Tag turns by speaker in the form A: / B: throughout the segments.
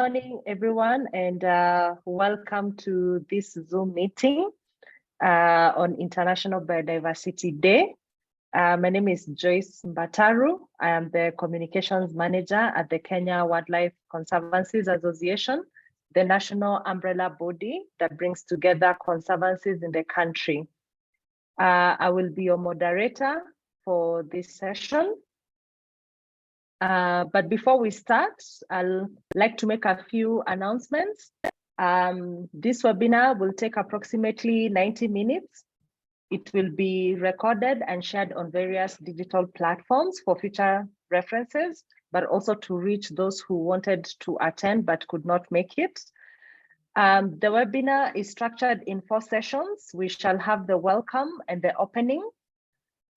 A: morning, everyone, and welcome to this Zoom meeting on International Biodiversity Day. My name is Joyce Mbataru. I am the Communications Manager at the Kenya Wildlife Conservancies Association, the national umbrella body that brings together conservancies in the country. I will be your moderator for this session. But before we start, I'll like to make a few announcements. This webinar will take approximately 90 minutes. It will be recorded and shared on various digital platforms for future references, but also to reach those who wanted to attend but could not make it. The webinar is structured in 4 sessions. We shall have the welcome and the opening,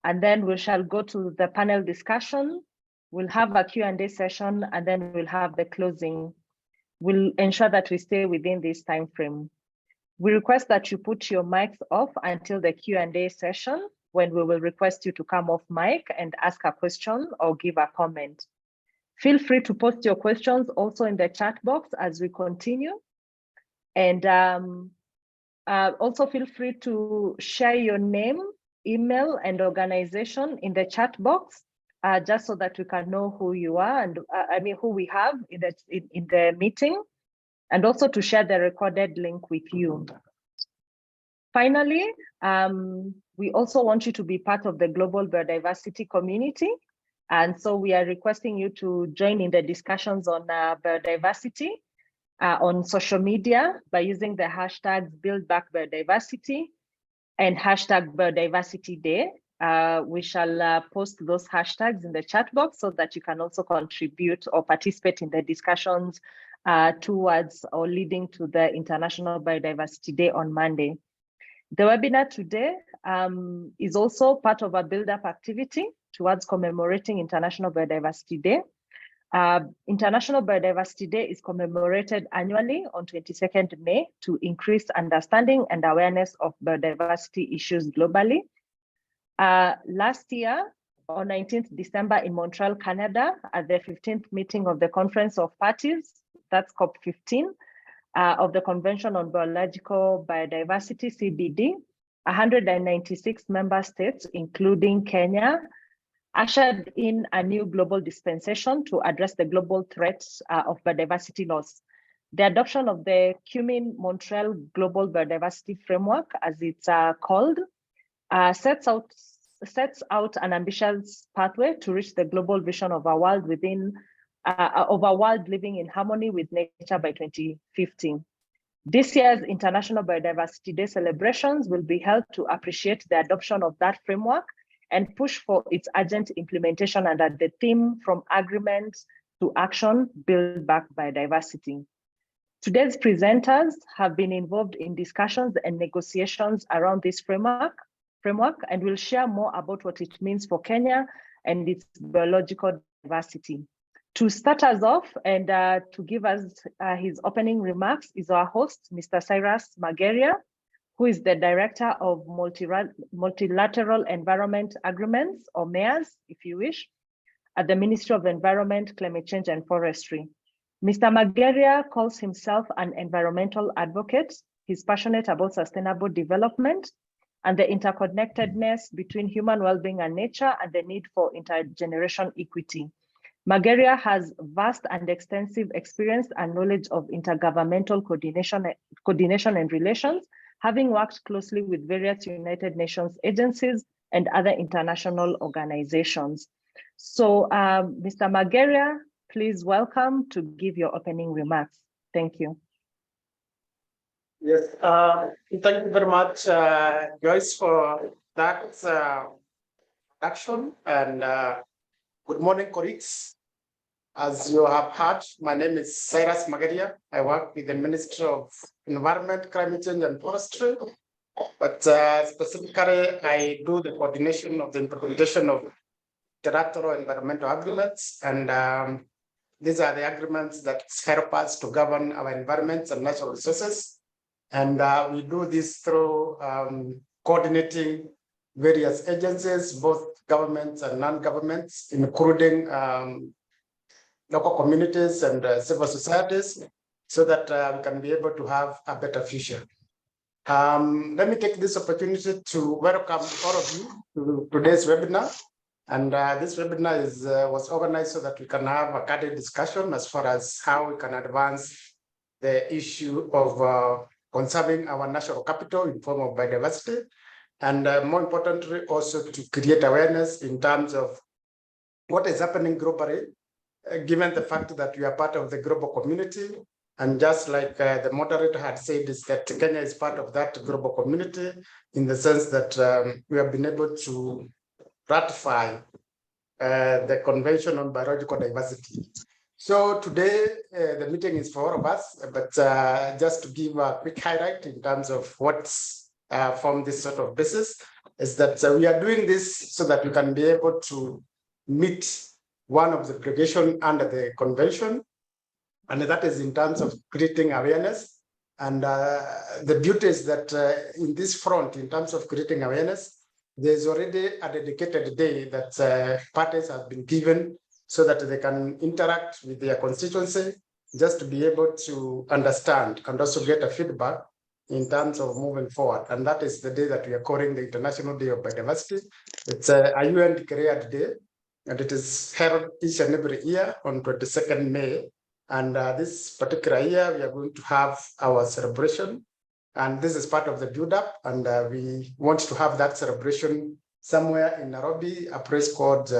A: and then we shall go to the panel discussion. We'll have a Q&A session, and then we'll have the closing. We'll ensure that we stay within this time frame. We request that you put your mics off until the Q&A session, when we will request you to come off mic and ask a question or give a comment. Feel free to post your questions also in the chat box as we continue. And also feel free to share your name, email, and organization in the chat box. Just so that we can know who you are and who we have in the meeting, and also to share the recorded link with you. Finally, we also want you to be part of the Global Biodiversity community. And so we are requesting you to join in the discussions on biodiversity on social media by using the hashtags #BuildBackBiodiversity and #BiodiversityDay. We shall post those hashtags in the chat box so that you can also contribute or participate in the discussions towards or leading to the International Biodiversity Day on Monday. The webinar today is also part of a build-up activity towards commemorating International Biodiversity Day. International Biodiversity Day is commemorated annually on 22nd May to increase understanding and awareness of biodiversity issues globally. Last year, on 19th December in Montreal, Canada, at the 15th meeting of the Conference of Parties, that's COP15, of the Convention on Biological Biodiversity, CBD, 196 member states, including Kenya, ushered in a new global dispensation to address the global threats of biodiversity loss. The adoption of the Montreal Global Biodiversity Framework, as it's called, sets out an ambitious pathway to reach the global vision of a world living in harmony with nature by 2050. This year's International Biodiversity Day celebrations will be held to appreciate the adoption of that framework and push for its urgent implementation under the theme "From Agreement to Action, Build Back Biodiversity." Today's presenters have been involved in discussions and negotiations around this framework, and will share more about what it means for Kenya and its biological diversity. To start us off and to give us his opening remarks is our host, Mr. Cyrus Mageria, who is the Director of Multilateral Environment Agreements, or MAEAs, if you wish, at the Ministry of Environment, Climate Change and Forestry. Mr. Mageria calls himself an environmental advocate. He's passionate about sustainable development and the interconnectedness between human well-being and nature, and the need for intergeneration equity. Mageria has vast and extensive experience and knowledge of intergovernmental coordination and relations, having worked closely with various United Nations agencies and other international organizations. So, Mr. Mageria, please welcome to give your opening remarks. Thank you.
B: Yes, thank you very much, Joyce, for that introduction. And good morning, colleagues. As you have heard, my name is Cyrus Mageria. I work with the Ministry of Environment, Climate Change and Forestry. But specifically, I do the coordination of the implementation of Directorate environmental agreements. And these are the agreements that help us to govern our environments and natural resources. And we do this through coordinating various agencies, both governments and non-governments, including local communities and civil societies, so that we can be able to have a better future. Let me take this opportunity to welcome all of you to today's webinar. And this webinar was organized so that we can have a candid discussion as far as how we can advance the issue of conserving our natural capital in form of biodiversity. And more importantly, also to create awareness in terms of what is happening globally, given the fact that we are part of the global community. And just like the moderator had said, is that Kenya is part of that global community in the sense that we have been able to ratify the Convention on Biological Diversity. So today, the meeting is for all of us, but just to give a quick highlight in terms of what's from this sort of basis, is that we are doing this so that we can be able to meet one of the obligations under the convention, and that is in terms of creating awareness. And the beauty is that in this front, in terms of creating awareness, there's already a dedicated day that parties have been given so that they can interact with their constituency, just to be able to understand and also get a feedback in terms of moving forward. And that is the day that we are calling the International Day of Biodiversity. It's a UN declared day, and it is held each and every year on 22nd May. And this particular year, we are going to have our celebration. And this is part of the build-up. And we want to have that celebration somewhere in Nairobi, a place called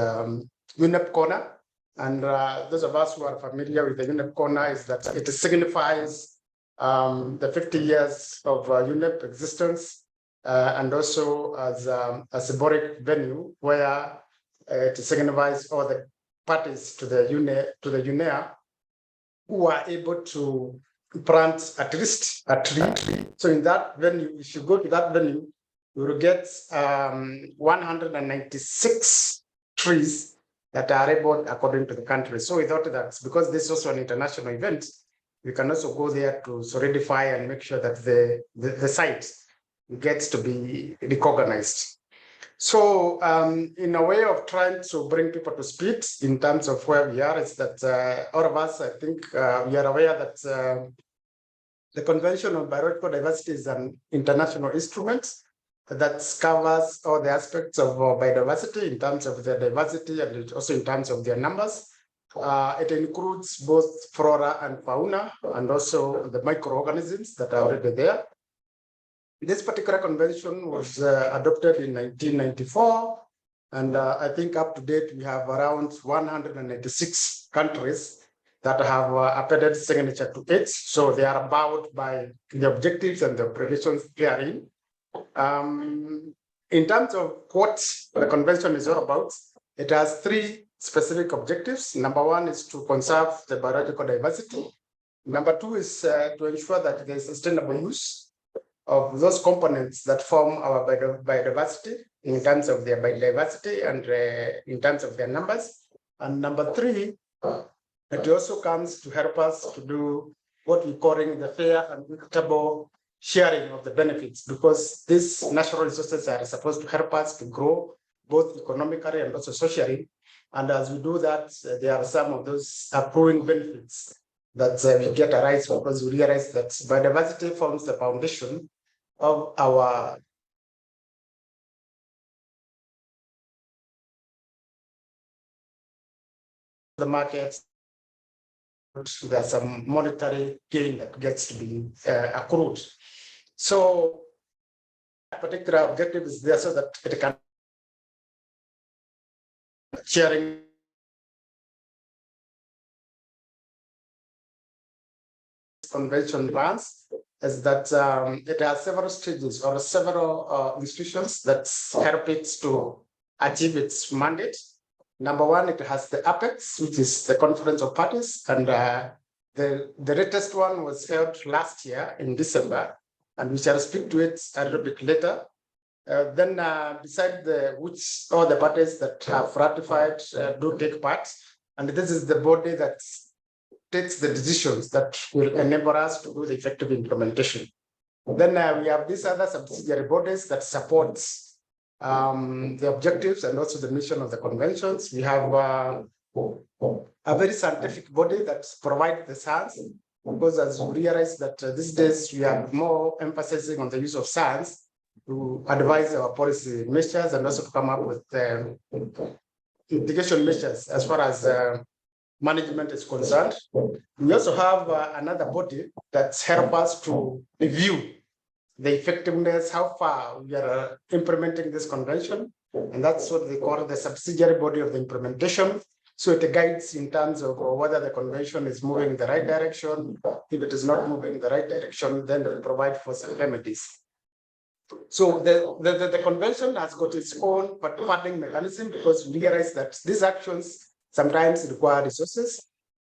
B: UNEP Corner. And those of us who are familiar with the UNEP Corner is that it signifies the 50 years of UNEP existence, and also as a symbolic venue where it signifies all the parties to the UNEA who are able to plant at least a tree. So in that venue, if you go to that venue, you will get 196 trees that are labeled according to the country. So we thought that because this is also an international event, we can also go there to solidify and make sure that the site gets to be recognized. So in a way of trying to bring people to speed in terms of where we are, is that all of us, I think we are aware that the Convention on Biological Diversity is an international instrument that covers all the aspects of biodiversity in terms of their diversity and also in terms of their numbers. It includes both flora and fauna and also the microorganisms that are already there. This particular convention was adopted in 1994, and I think up to date we have around 196 countries that have appended signature to it. So they are bound by the objectives and the obligations therein. In terms of what the convention is all about, it has three specific objectives. Number one is to conserve the biological diversity. Number two is to ensure that there is sustainable use of those components that form our biodiversity in terms of their biodiversity and in terms of their numbers. And number three, it also comes to help us to do what we're calling the fair and equitable sharing of the benefits, because these natural resources are supposed to help us to grow both economically and also socially. And as we do that, there are some of those accruing benefits that we get arise because we realize that biodiversity forms the foundation of our the markets. There's some monetary gain that gets to be accrued. So that particular objective is there so that it can sharing convention plans is that it has several stages or several institutions that help it to achieve its mandate. Number one, it has the Apex, which is the Conference of Parties, and the latest one was held last year in December, and we shall speak to it a little bit later. Then beside which all the parties that have ratified do take part, and this is the body that takes the decisions that will enable us to do the effective implementation. Then we have these other subsidiary bodies that support the objectives and also the mission of the conventions. We have a very scientific body that provides the science because as we realize that these days we are more emphasizing on the use of science to advise our policy measures and also to come up with mitigation measures as far as management is concerned. We also have another body that's helped us to review the effectiveness, how far we are implementing this convention, and that's what they call the subsidiary body of the implementation. So it guides in terms of whether the convention is moving in the right direction. If it is not moving in the right direction, then they provide for some remedies. So the convention has got its own funding mechanism because we realize that these actions sometimes require resources.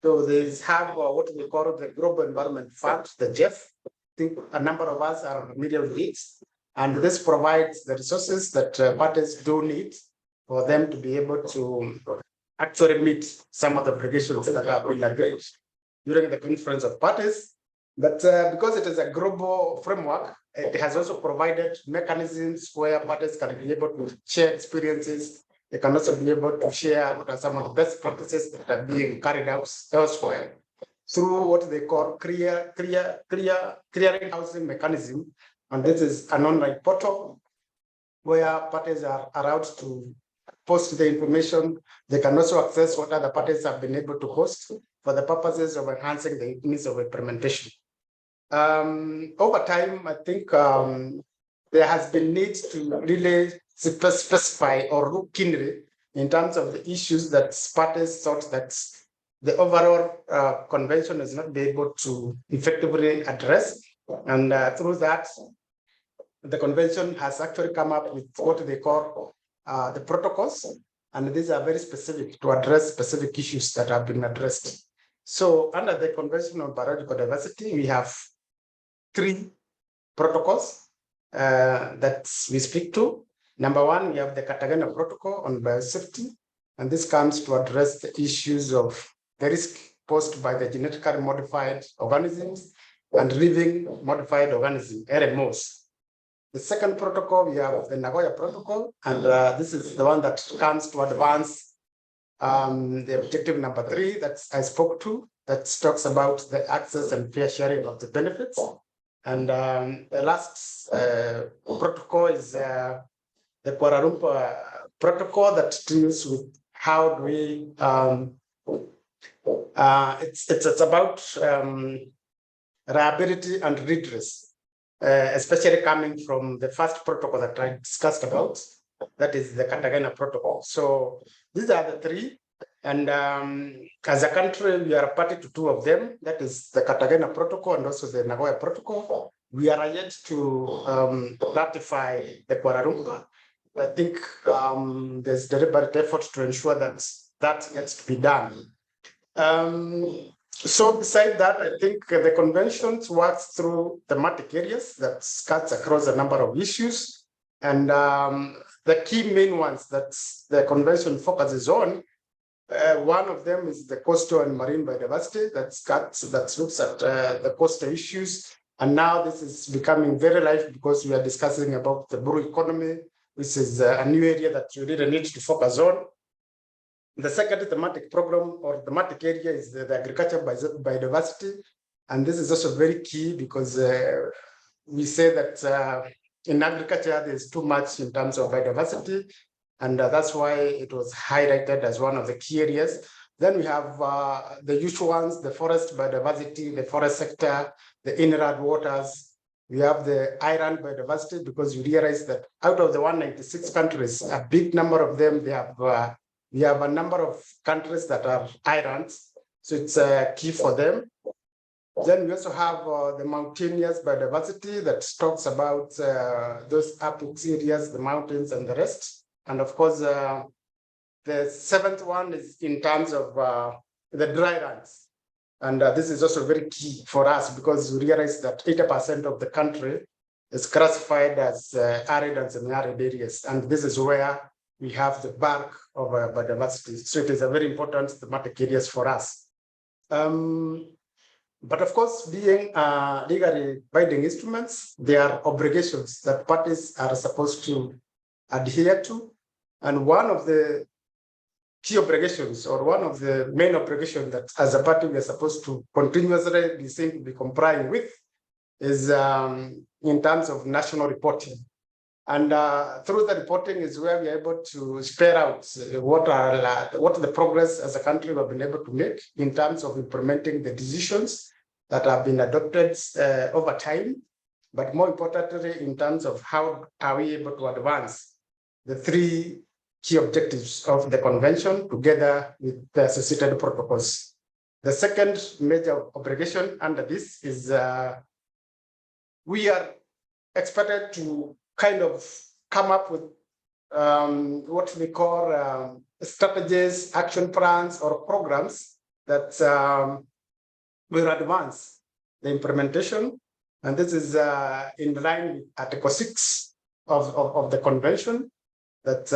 B: So they have what we call the Global Environment Fund, the GEF. I think a number of us are familiar with it. And this provides the resources that parties do need for them to be able to actually meet some of the obligations that have been agreed during the conference of parties. But because it is a global framework, it has also provided mechanisms where parties can be able to share experiences. They can also be able to share what are some of the best practices that are being carried out elsewhere through what they call clearing housing mechanism. And this is an online portal where parties are allowed to post the information. They can also access what other parties have been able to post for the purposes of enhancing the means of implementation. Over time, I think there has been need to really specify or look keenly in terms of the issues that parties thought that the overall convention is not be able to effectively address. And through that, the convention has actually come up with what they call the protocols. And these are very specific to address specific issues that have been addressed. So under the Convention on Biological Diversity, we have 3 protocols that we speak to. Number 1, we have the Cartagena Protocol on biosafety, and this comes to address the issues of the risk posed by the genetically modified organisms and living modified organisms, RMOs. The second protocol, we have the Nagoya Protocol, and this is the one that comes to advance the objective number 3 that I spoke to, that talks about the access and fair sharing of the benefits. And the last protocol is the Kuala Lumpur protocol that deals with how do we, it's about reliability and redress, especially coming from the first protocol that I discussed about, that is the Cartagena Protocol. So these are the 3. And as a country, we are party to 2 of them. That is the Cartagena Protocol and also the Nagoya Protocol. We are yet to ratify the Kuala Lumpur. I think there's deliberate effort to ensure that that gets to be done. So beside that, I think the convention works through thematic areas that cuts across a number of issues. And the key main ones that the convention focuses on, one of them is the coastal and marine biodiversity that looks at the coastal issues. And now this is becoming very live because we are discussing about the blue economy, which is a new area that you really need to focus on. The second thematic program or thematic area is the agriculture biodiversity. And this is also very key because we say that in agriculture, there's too much in terms of biodiversity. And that's why it was highlighted as one of the key areas. Then we have the usual ones, the forest biodiversity, the forest sector, the inland waters. We have the island biodiversity because you realize that out of the 196 countries, a big number of them, we have a number of countries that are islands. So it's key for them. Then we also have the mountainous biodiversity that talks about those apex areas, the mountains and the rest. And of course, the 7th one is in terms of the dry lands. And this is also very key for us because we realize that 80% of the country is classified as arid and semi-arid areas. And this is where we have the bulk of biodiversity. So it is a very important thematic areas for us. But of course, being legally binding instruments, there are obligations that parties are supposed to adhere to. And one of the key obligations, or one of the main obligations that as a party we are supposed to continuously be complying with, is in terms of national reporting. And through the reporting is where we are able to spare out what the progress as a country we have been able to make in terms of implementing the decisions that have been adopted over time, but more importantly, in terms of how are we able to advance the three key objectives of the convention together with the associated protocols. The second major obligation under this is we are expected to kind of come up with what we call strategies, action plans, or programs that will advance the implementation. And this is in line with Article 6 of the convention that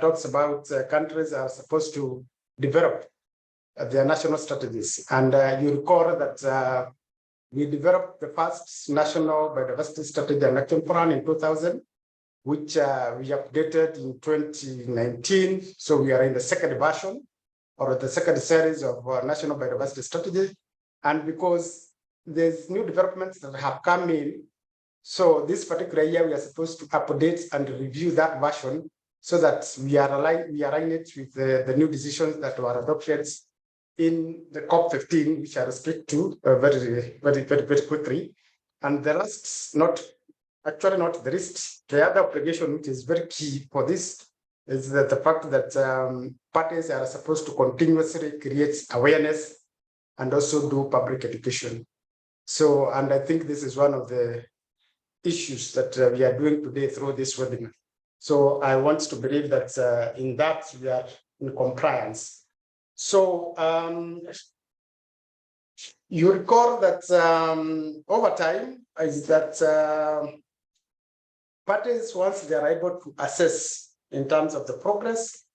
B: talks about countries are supposed to develop their national strategies. And you recall that we developed the first national biodiversity strategy and action plan in 2000, which we updated in 2019. So we are in the second version or the second series of national biodiversity strategy. And because there's new developments that have come in, so this particular year we are supposed to update and review that version so that we align it with the new decisions that were adopted in the COP15, which I will speak to very quickly. And the last, not the least, the other obligation which is very key for this is that the fact that parties are supposed to continuously create awareness and also do public education. So, and I think this is one of the issues that we are doing today through this webinar. So I want to believe that in that we are in compliance. So you recall that over time is that parties, once they are able to assess in terms of the progress,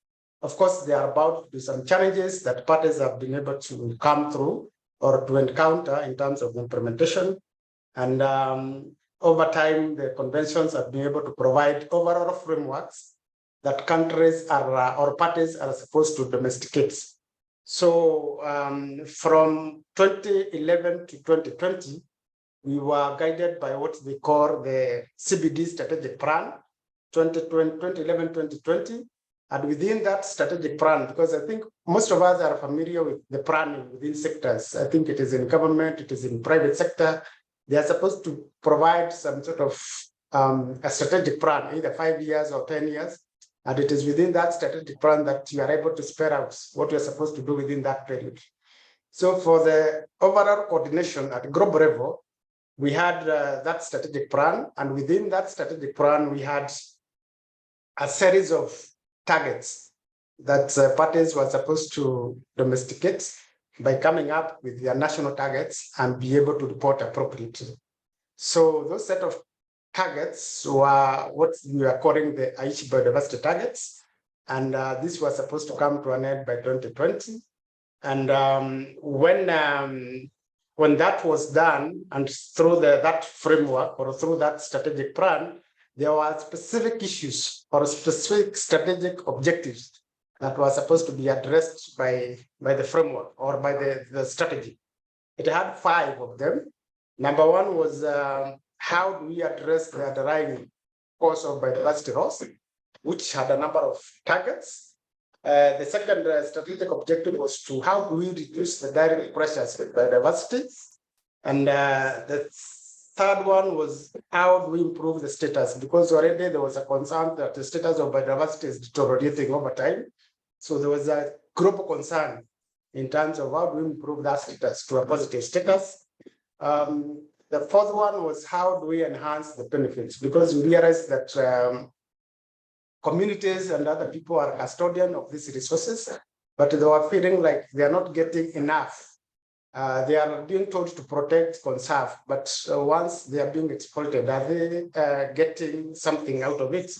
B: of course, they are about to do some challenges that parties have been able to come through or to encounter in terms of implementation. And over time, the conventions have been able to provide overall frameworks that countries are or parties are supposed to domesticate. So from 2011 to 2020, we were guided by what they call the CBD strategic plan, 2011-2020. And within that strategic plan, because I think most of us are familiar with the planning within sectors. I think it is in government, it is in private sector. They are supposed to provide some sort of a strategic plan, either 5 years or 10 years. And it is within that strategic plan that you are able to spare out what you're supposed to do within that period. So for the overall coordination at global level, we had that strategic plan. And within that strategic plan, we had a series of targets that parties were supposed to domesticate by coming up with their national targets and be able to report appropriately. So those set of targets were what we are calling the Aichi biodiversity targets. And this was supposed to come to an end by 2020. And when that was done, and through that framework or through that strategic plan, there were specific issues or specific strategic objectives that were supposed to be addressed by the framework or by the strategy. It had 5 of them. Number one was how do we address the underlying cause of biodiversity loss, which had a number of targets. The second strategic objective was to how do we reduce the direct pressures with biodiversity. And the third one was how do we improve the status, because already there was a concern that the status of biodiversity is deteriorating over time. So there was a global concern in terms of how do we improve that status to a positive status. The fourth one was how do we enhance the benefits, because we realized that communities and other people are custodian of these resources, but they were feeling like they are not getting enough. They are being told to protect, conserve, but once they are being exploited, are they getting something out of it?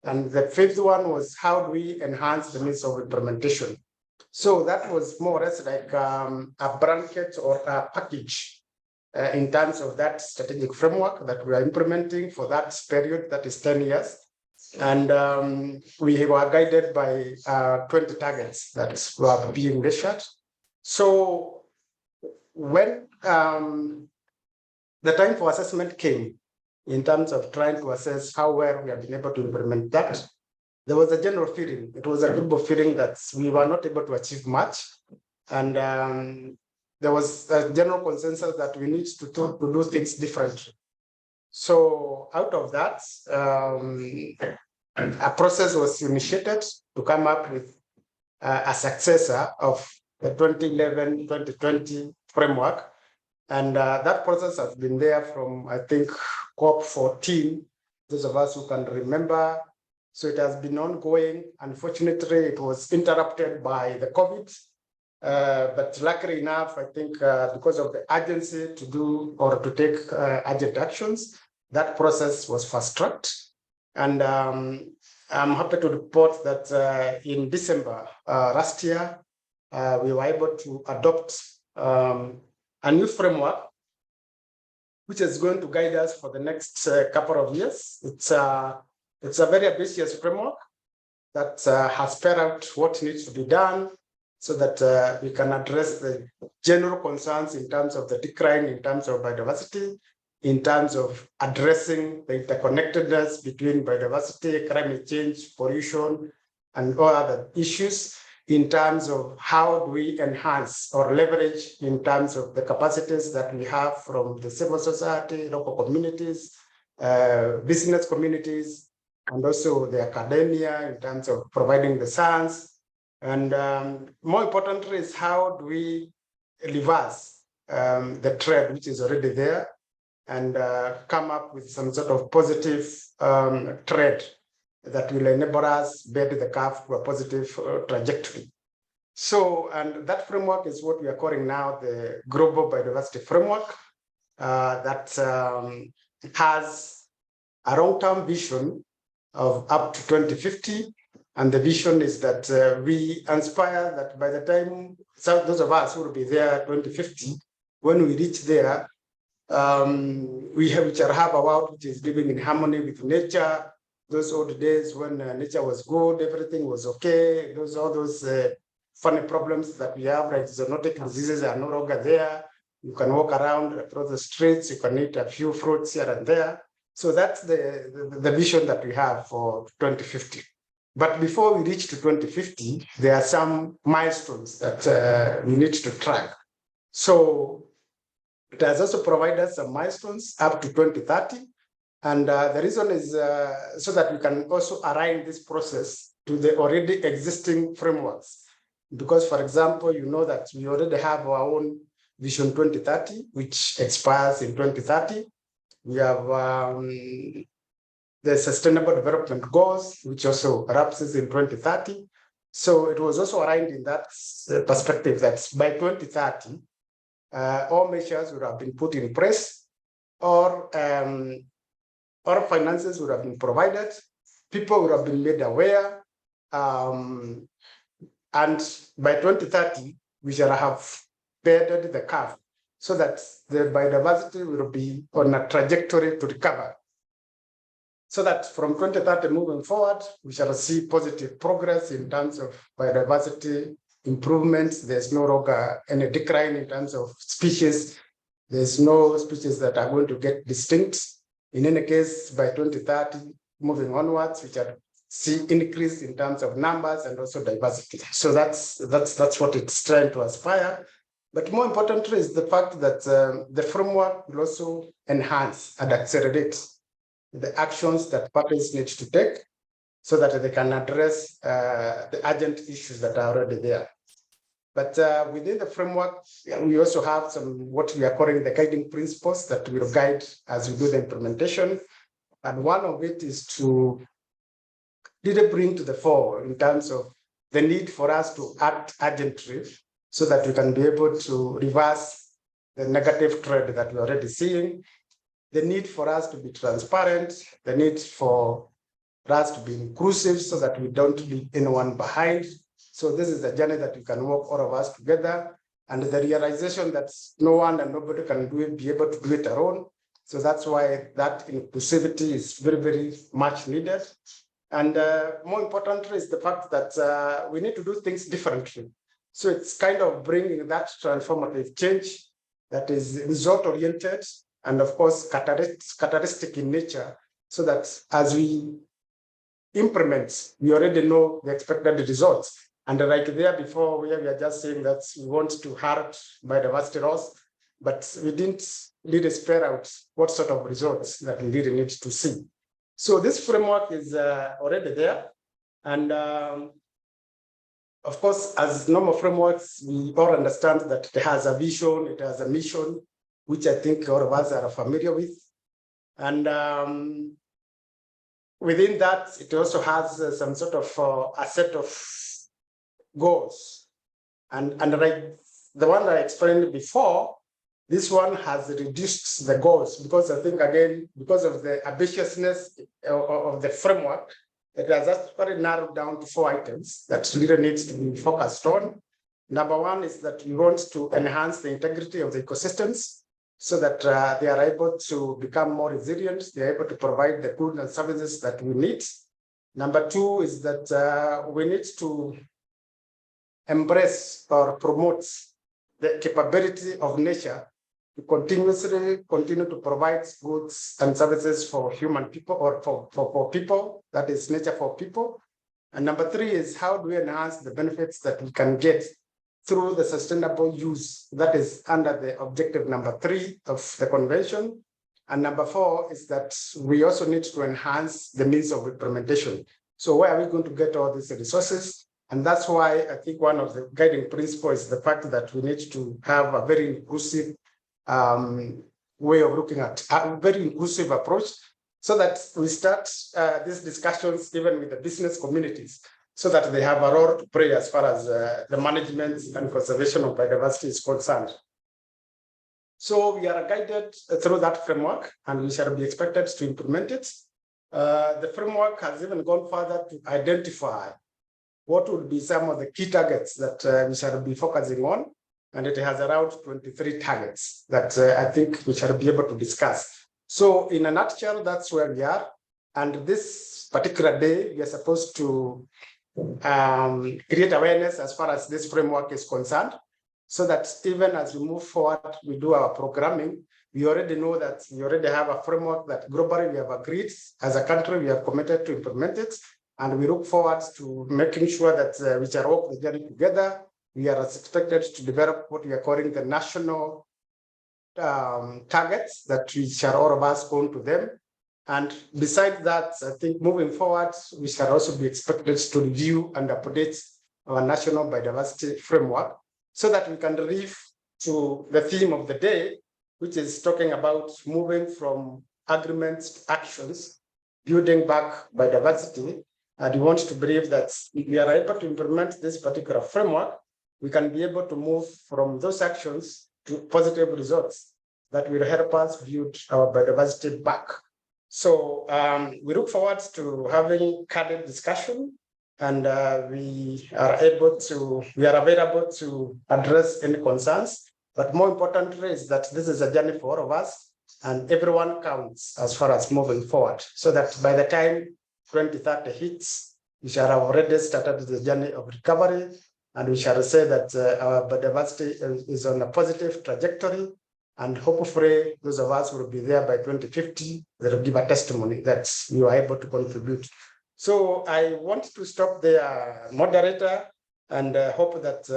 B: And the fifth one was how do we enhance the means of implementation? So that was more or less like a blanket or a package in terms of that strategic framework that we are implementing for that period, that is 10 years. And we were guided by 20 targets that were being measured. So when the time for assessment came, in terms of trying to assess how well we have been able to implement that, there was a general feeling, it was a global feeling that we were not able to achieve much. And there was a general consensus that we need to do things differently. So out of that, a process was initiated to come up with a successor of the 2011-2020 framework. And that process has been there from, I think, COP14, those of us who can remember. So it has been ongoing. Unfortunately, it was interrupted by the COVID. But luckily enough, I think because of the urgency to do or to take urgent actions, that process was fast-tracked. And I'm happy to report that in December last year, we were able to adopt a new framework, which is going to guide us for the next couple of years. It's a very ambitious framework that has spelled out what needs to be done so that we can address the general concerns in terms of the decline, in terms of biodiversity, in terms of addressing the interconnectedness between biodiversity, climate change, pollution, and all other issues, in terms of how do we enhance or leverage in terms of the capacities that we have from the civil society, local communities, business communities, and also the academia in terms of providing the science. And more importantly is how do we reverse the trend which is already there and come up with some sort of positive trend that will enable us bend the curve to a positive trajectory. So, and that framework is what we are calling now the Global Biodiversity Framework that has a long-term vision of up to 2050. And the vision is that we aspire that by the time, so those of us who will be there 2050, when we reach there, we shall have a world which is living in harmony with nature. Those old days when nature was good, everything was okay. All those funny problems that we have, like zoonotic diseases, are no longer there. You can walk around across the streets. You can eat a few fruits here and there. So that's the vision that we have for 2050. But before we reach to 2050, there are some milestones that we need to track. So it has also provided us some milestones up to 2030. And the reason is so that we can also align this process to the already existing frameworks. Because, for example, you know that we already have our own Vision 2030, which expires in 2030. We have the Sustainable Development Goals, which also elapses in 2030. So it was also aligned in that perspective that by 2030, all measures would have been put in place, or finances would have been provided, people would have been made aware, and by 2030, we shall have bended the curve so that the biodiversity will be on a trajectory to recover. So that from 2030 moving forward, we shall see positive progress in terms of biodiversity improvements. There's no longer any decline in terms of species. There's no species that are going to get distinct. In any case, by 2030, moving onwards, we shall see increase in terms of numbers and also diversity. So that's what it's trying to aspire. But more importantly is the fact that the framework will also enhance and accelerate the actions that parties need to take so that they can address the urgent issues that are already there. But within the framework, we also have some what we are calling the guiding principles that will guide as we do the implementation. And one of it is to really bring to the fore in terms of the need for us to act urgently so that we can be able to reverse the negative trend that we're already seeing, the need for us to be transparent, the need for us to be inclusive so that we don't leave anyone behind. So this is a journey that we can work all of us together, and the realization that no one and nobody can be able to do it alone. So that's why that inclusivity is very, very much needed. And more importantly is the fact that we need to do things differently. So it's kind of bringing that transformative change that is result-oriented and of course catalytic in nature, so that as we implement, we already know the expected results. And like there before, where we are just saying that we want to hurt biodiversity loss, but we didn't really spell out what sort of results that we really need to see. So this framework is already there. And of course, as normal frameworks, we all understand that it has a vision, it has a mission, which I think all of us are familiar with. And within that, it also has some sort of a set of goals. And like the one I explained before, this one has reduced the goals because I think, again, because of the ambitiousness of the framework, it has actually narrowed down to 4 items that really needs to be focused on. Number one is that we want to enhance the integrity of the ecosystems so that they are able to become more resilient, they're able to provide the goods and services that we need. Number 2 is that we need to embrace or promote the capability of nature to continuously continue to provide goods and services for human people or for people, that is nature for people. And number 3 is how do we enhance the benefits that we can get through the sustainable use that is under the objective number 3 of the convention. And number 4 is that we also need to enhance the means of implementation. So where are we going to get all these resources? And that's why I think one of the guiding principles is the fact that we need to have a very inclusive way of looking at a very inclusive approach, so that we start these discussions even with the business communities, so that they have a role to play as far as the management and conservation of biodiversity is concerned. So we are guided through that framework, and we shall be expected to implement it. The framework has even gone further to identify what would be some of the key targets that we shall be focusing on. And it has around 23 targets that I think we shall be able to discuss. So in a nutshell, that's where we are. And this particular day, we are supposed to create awareness as far as this framework is concerned, so that even as we move forward, we do our programming, we already know that we already have a framework that globally we have agreed as a country, we have committed to implement it. And we look forward to making sure that we shall walk the journey together. We are expected to develop what we are calling the national targets that we shall all of us own to them. And besides that, I think moving forward, we shall also be expected to review and update our national biodiversity framework so that we can relive to the theme of the day, which is talking about moving from agreements to actions, building back biodiversity. And we want to believe that if we are able to implement this particular framework, we can be able to move from those actions to positive results that will help us build our biodiversity back. So we look forward to having candid discussion, and we are available to address any concerns. But more importantly is that this is a journey for all of us, and everyone counts as far as moving forward, so that by the time 2030 hits, we shall have already started the journey of recovery. And we shall say that our biodiversity is on a positive trajectory. And hopefully, those of us will be there by 2050 that will give a testimony that you are able to contribute. So I want to stop there, moderator, and hope that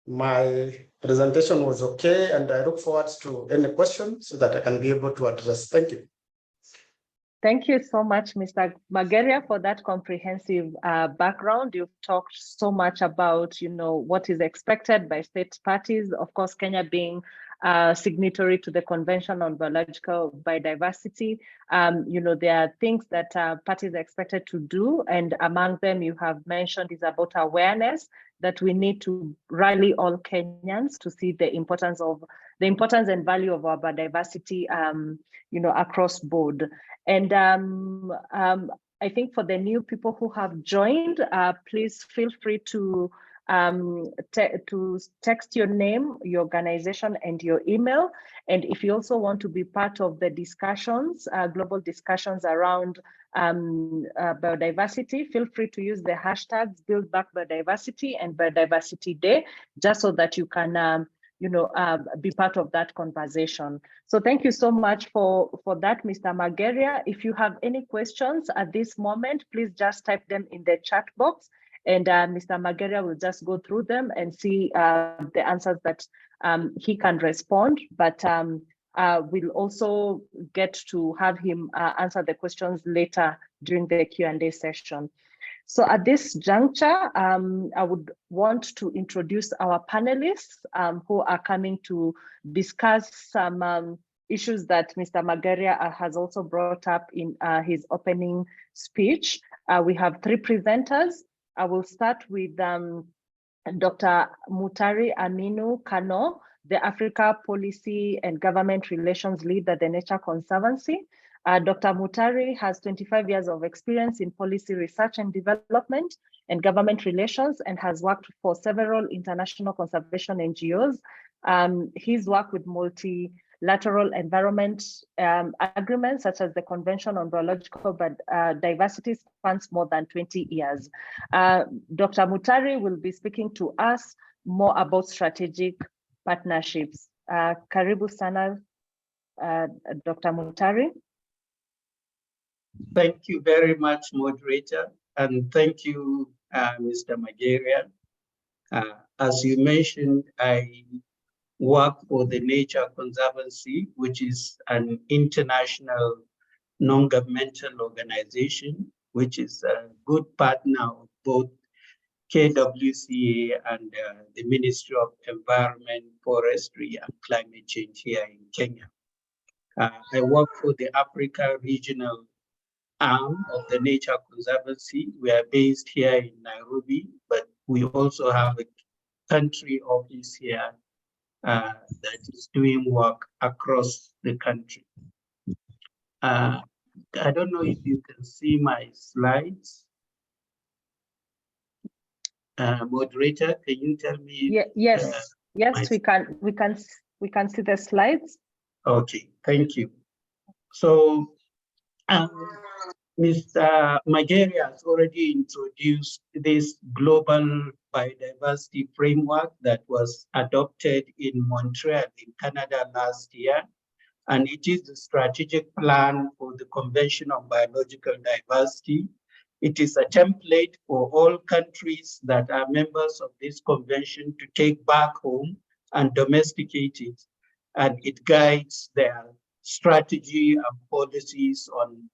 B: my presentation was okay. And I look forward to any questions so that I can be able to address. Thank you.
A: Thank you so much, Mr. Mageria, for that comprehensive background. You've talked so much about, what is expected by state parties. Of course, Kenya being signatory to the Convention on Biological Biodiversity. There are things that parties are expected to do, and among them you have mentioned is about awareness, that we need to rally all Kenyans to see the importance and value of our biodiversity, across board. And I think for the new people who have joined, please feel free to to text your name, your organization, and your email. And if you also want to be part of the discussions, global discussions around biodiversity, feel free to use the hashtags Build Back Biodiversity and Biodiversity Day, just so that you can be part of that conversation. So thank you so much for that, Mr. Margeria. If you have any questions at this moment, please just type them in the chat box, and Mr. Margeria will just go through them and see the answers that he can respond. But we'll also get to have him answer the questions later during the Q&A session. So at this juncture, I would want to introduce our panelists who are coming to discuss some issues that Mr. Margeria has also brought up in his opening speech. We have three presenters. I will start with Dr. Mutari Aminu Kano, the Africa Policy and Government Relations Lead at the Nature Conservancy. Dr. Mutari has 25 years of experience in policy research and development and government relations, and has worked for several international conservation NGOs. His work with multilateral environment agreements, such as the Convention on Biological Diversity, spans more than 20 years. Dr. Mutari will be speaking to us more about strategic partnerships. Karibu sana, Dr. Mutari.
C: Thank you very much, moderator, and thank you, Mr. Margeria. As you mentioned, I work for the Nature Conservancy, which is an international non-governmental organization, which is a good partner of both KWCA and the Ministry of Environment, Forestry, and Climate Change here in Kenya. I work for the Africa Regional arm of the Nature Conservancy. We are based here in Nairobi, but we also have a country office here that is doing work across the country. I don't know if you can see my slides. Moderator, can you tell me?
A: Yes, we can see the slides.
C: Okay, thank you. So, Mr. Margeria has already introduced this Global Biodiversity Framework that was adopted in Montreal in Canada last year. And it is the strategic plan for the Convention on Biological Diversity. It is a template for all countries that are members of this convention to take back home and domesticate it. And it guides their strategy and policies on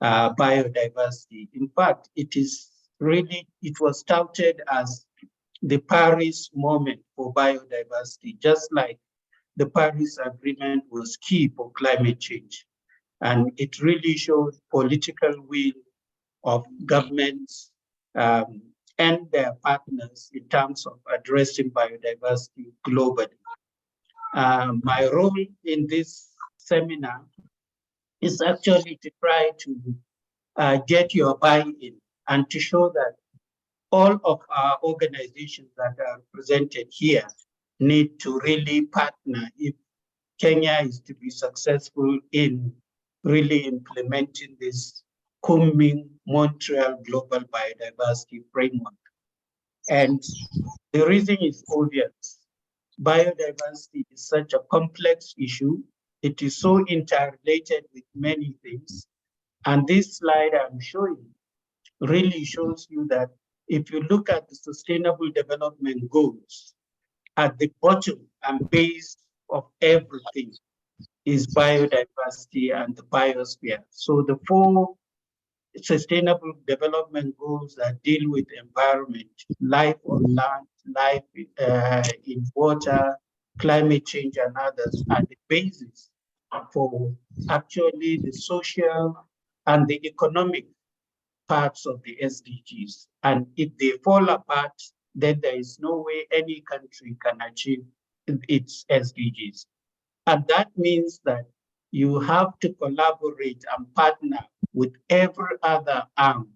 C: biodiversity. In fact, it was touted as the Paris moment for biodiversity, just like the Paris Agreement was key for climate change. And it really showed political will of governments and their partners in terms of addressing biodiversity globally. My role in this seminar is actually to try to get your buy-in and to show that all of our organizations that are presented here need to really partner if Kenya is to be successful in really implementing this Kunming Montreal Global Biodiversity Framework. And the reason is obvious. Biodiversity is such a complex issue. It is so interrelated with many things. And this slide I'm showing really shows you that if you look at the Sustainable Development Goals, at the bottom and base of everything is biodiversity and the biosphere. So the 4 Sustainable Development Goals that deal with environment, life on land, life in water, climate change, and others are the basis for actually the social and the economic parts of the SDGs. And if they fall apart, then there is no way any country can achieve its SDGs. And that means that you have to collaborate and partner with every other arm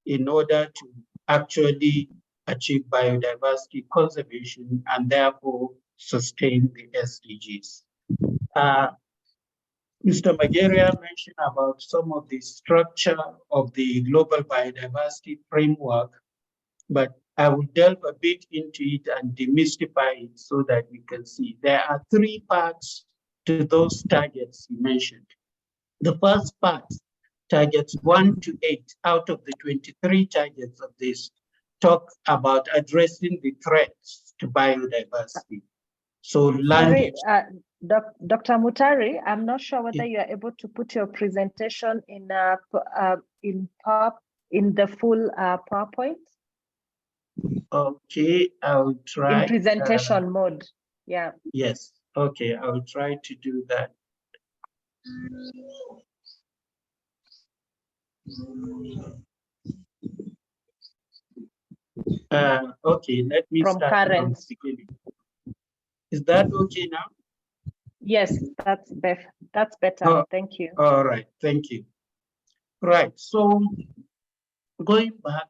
C: in order to actually achieve biodiversity conservation and therefore sustain the SDGs. Mr. Magaria mentioned about some of the structure of the Global Biodiversity Framework, but I will delve a bit into it and demystify it so that we can see. There are 3 parts to those targets you mentioned. The first part, targets 1 to 8 out of the 23 targets of this, talk about addressing the threats to biodiversity. So land.
A: Sorry, Dr. Mutari, I'm not sure whether you are able to put your presentation in the full PowerPoint.
C: Okay, I'll try.
A: In presentation mode, yeah.
C: Yes, okay, I'll try to do that. Okay, let me
A: From
C: start
A: current.
C: from the beginning. Is that okay now?
A: Yes, that's better. That's better.
C: Oh,
A: thank you.
C: All right, thank you. Right, so going back,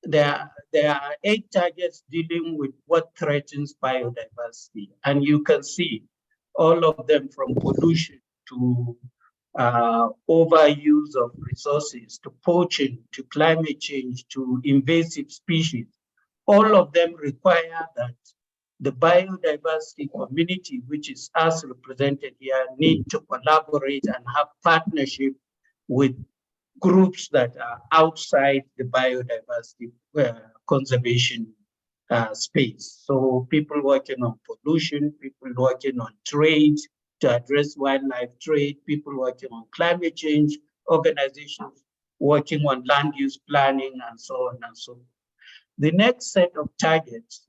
C: there are 8 targets dealing with what threatens biodiversity. And you can see all of them from pollution to overuse of resources, to poaching, to climate change, to invasive species. All of them require that the biodiversity community, which is us represented here, need to collaborate and have partnership with groups that are outside the biodiversity conservation space. So people working on pollution, people working on trade to address wildlife trade, people working on climate change, organizations working on land use planning, and so on and so forth. The next set of targets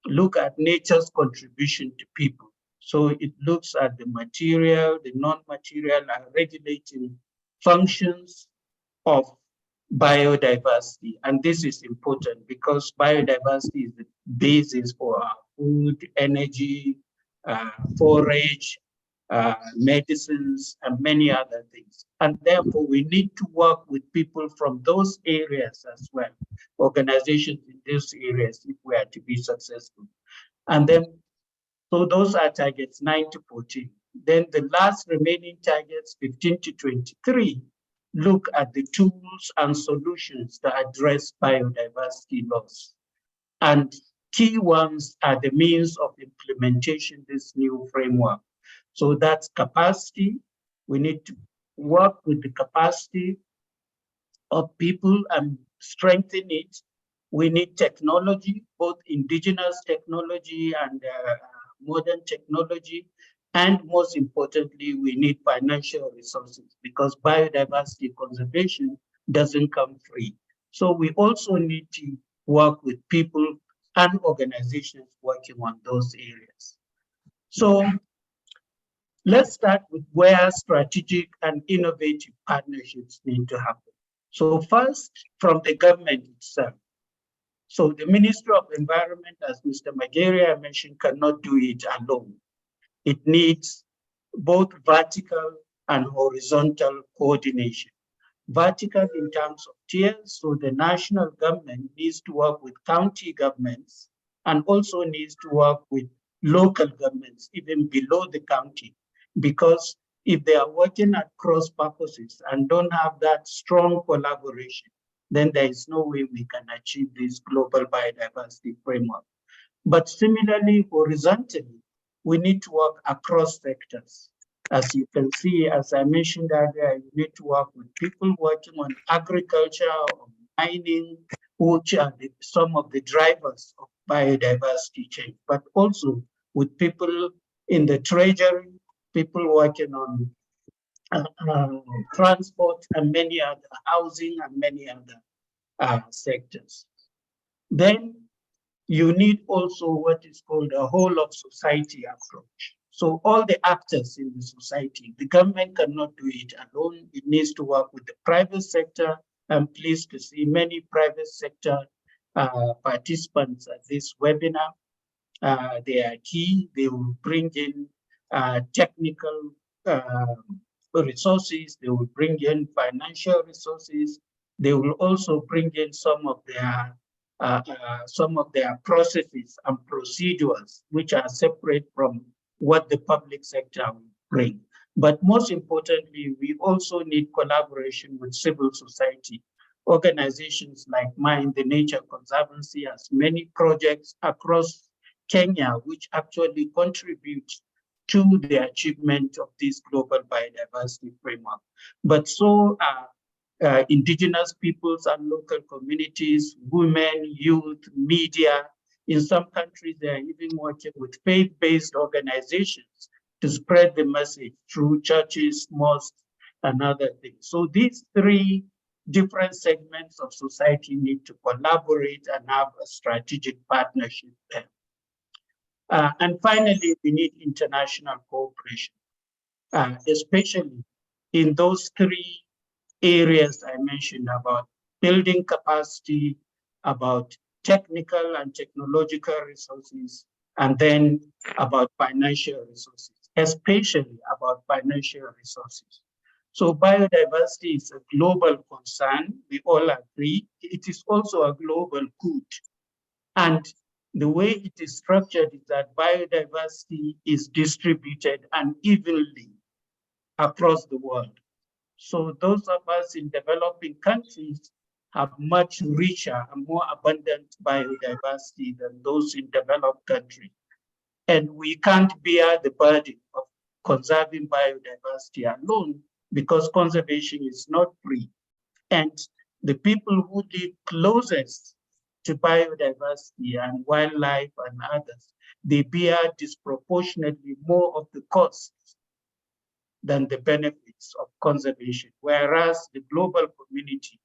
C: look at nature's contribution to people. So it looks at the material, the non-material, and regulating functions of biodiversity. And this is important because biodiversity is the basis for our food, energy, forage, medicines, and many other things. And therefore, we need to work with people from those areas as well, organizations in those areas, if we are to be successful. And then, so those are targets 9 to 14. Then the last remaining targets, 15 to 23, look at the tools and solutions that address biodiversity loss. And key ones are the means of implementation this new framework. So that's capacity. We need to work with the capacity of people and strengthen it. We need technology, both indigenous technology and modern technology. And most importantly, we need financial resources because biodiversity conservation doesn't come free. So we also need to work with people and organizations working on those areas. So let's start with where strategic and innovative partnerships need to happen. So first, from the government itself. So the Ministry of Environment, as Mr. Magaria mentioned, cannot do it alone. It needs both vertical and horizontal coordination. Vertical in terms of tiers, so the national government needs to work with county governments and also needs to work with local governments, even below the county, because if they are working at cross purposes and don't have that strong collaboration, then there is no way we can achieve this global biodiversity framework. But similarly, horizontally, we need to work across sectors. As you can see, as I mentioned earlier, you need to work with people working on agriculture, on mining, which are some of the drivers of biodiversity change, but also with people in the treasury, people working on transport and many other, housing and many other sectors. Then you need also what is called a whole of society approach. So all the actors in the society, the government cannot do it alone. It needs to work with the private sector. I'm pleased to see many private sector participants at this webinar. They are key. They will bring in technical resources. They will bring in financial resources. They will also bring in some of their some of their processes and procedures, which are separate from what the public sector will bring. But most importantly, we also need collaboration with civil society. Organizations like mine, the Nature Conservancy, has many projects across Kenya, which actually contribute to the achievement of this global biodiversity framework. But so are indigenous peoples and local communities, women, youth, media. In some countries, they are even working with faith-based organizations to spread the message through churches, mosques, and other things. So these three different segments of society need to collaborate and have a strategic partnership there. And finally, we need international cooperation, especially in those three areas I mentioned about building capacity, about technical and technological resources, and then about financial resources, especially about financial resources. So biodiversity is a global concern, we all agree. It is also a global good. And the way it is structured is that biodiversity is distributed unevenly across the world. So those of us in developing countries have much richer and more abundant biodiversity than those in developed countries. And we can't bear the burden of conserving biodiversity alone because conservation is not free. And the people who live closest to biodiversity and wildlife and others, they bear disproportionately more of the costs than the benefits of conservation, whereas the global community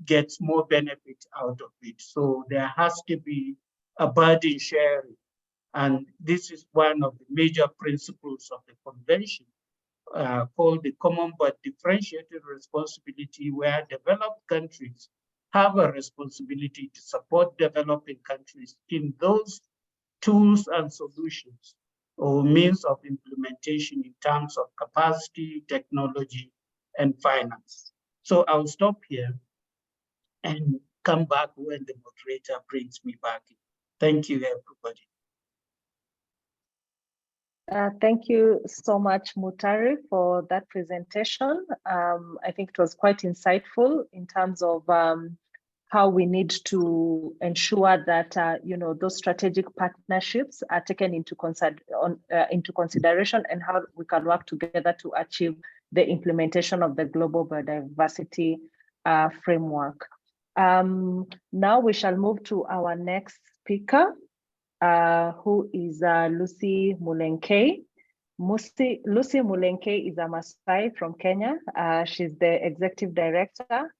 C: gets more benefit out of it. So there has to be a burden sharing. And this is one of the major principles of the convention called the Common but Differentiated Responsibility, where developed countries have a responsibility to support developing countries in those tools and solutions or means of implementation in terms of capacity, technology, and finance. So I'll stop here and come back when the moderator brings me back in. Thank you, everybody.
A: Thank you so much, Mutare, for that presentation. I think it was quite insightful in terms of how we need to ensure that those strategic partnerships are taken into consideration and how we can work together to achieve the implementation of the Global Biodiversity Framework. Now we shall move to our next speaker, who is Lucy Mulenkei. Lucy Mulenkei is a Maasai from Kenya. She's the Executive Director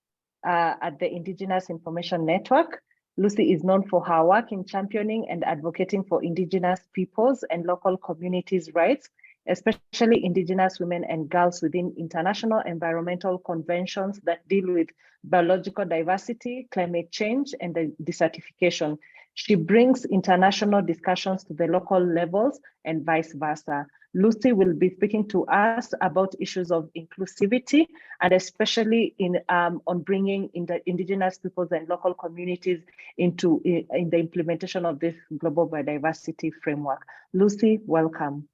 A: at the Indigenous Information Network. Lucy is known for her work in championing and advocating for Indigenous peoples and local communities' rights, especially Indigenous women and girls within international environmental conventions that deal with biological diversity, climate change, and the desertification. She brings international discussions to the local levels and vice versa. Lucy will be speaking to us about issues of inclusivity and especially on bringing in the Indigenous peoples and local communities in the implementation of this Global Biodiversity Framework. Lucy, welcome.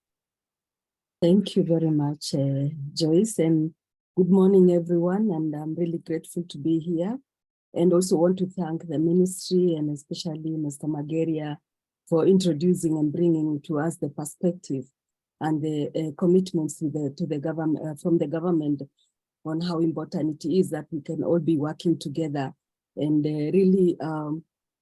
D: Thank you very much, Joyce, and good morning, everyone. And I'm really grateful to be here. And also want to thank the ministry and especially Mr. Mageria for introducing and bringing to us the perspective and the commitments to the government from the government on how important it is that we can all be working together. And really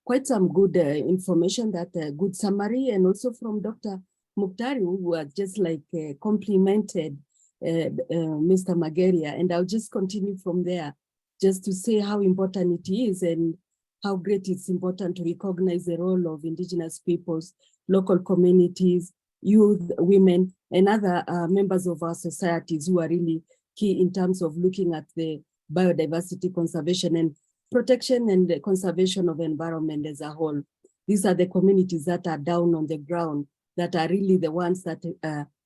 D: quite some good information, that good summary, and also from Dr. Mutare, who has just like complimented Mr. Mageria. And I'll just continue from there, just to say how important it is and how great it's important to recognize the role of Indigenous peoples, local communities, youth, women, and other members of our societies who are really key in terms of looking at the biodiversity conservation and protection and the conservation of environment as a whole. These are the communities that are down on the ground, that are really the ones that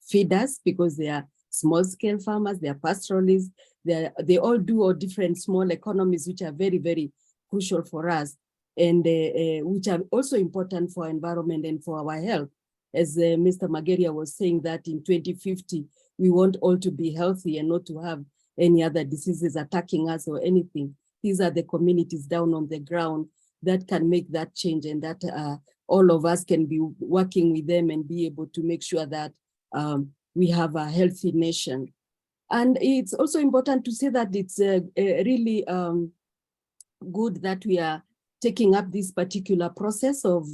D: feed us, because they are small-scale farmers, they are pastoralists, they all do all different small economies, which are very, very crucial for us. and which are also important for environment and for our health. As Mr. Mageria was saying that in 2050, we want all to be healthy and not to have any other diseases attacking us or anything. These are the communities down on the ground that can make that change, and that all of us can be working with them and be able to make sure that we have a healthy nation. And it's also important to say that it's really good that we are taking up this particular process of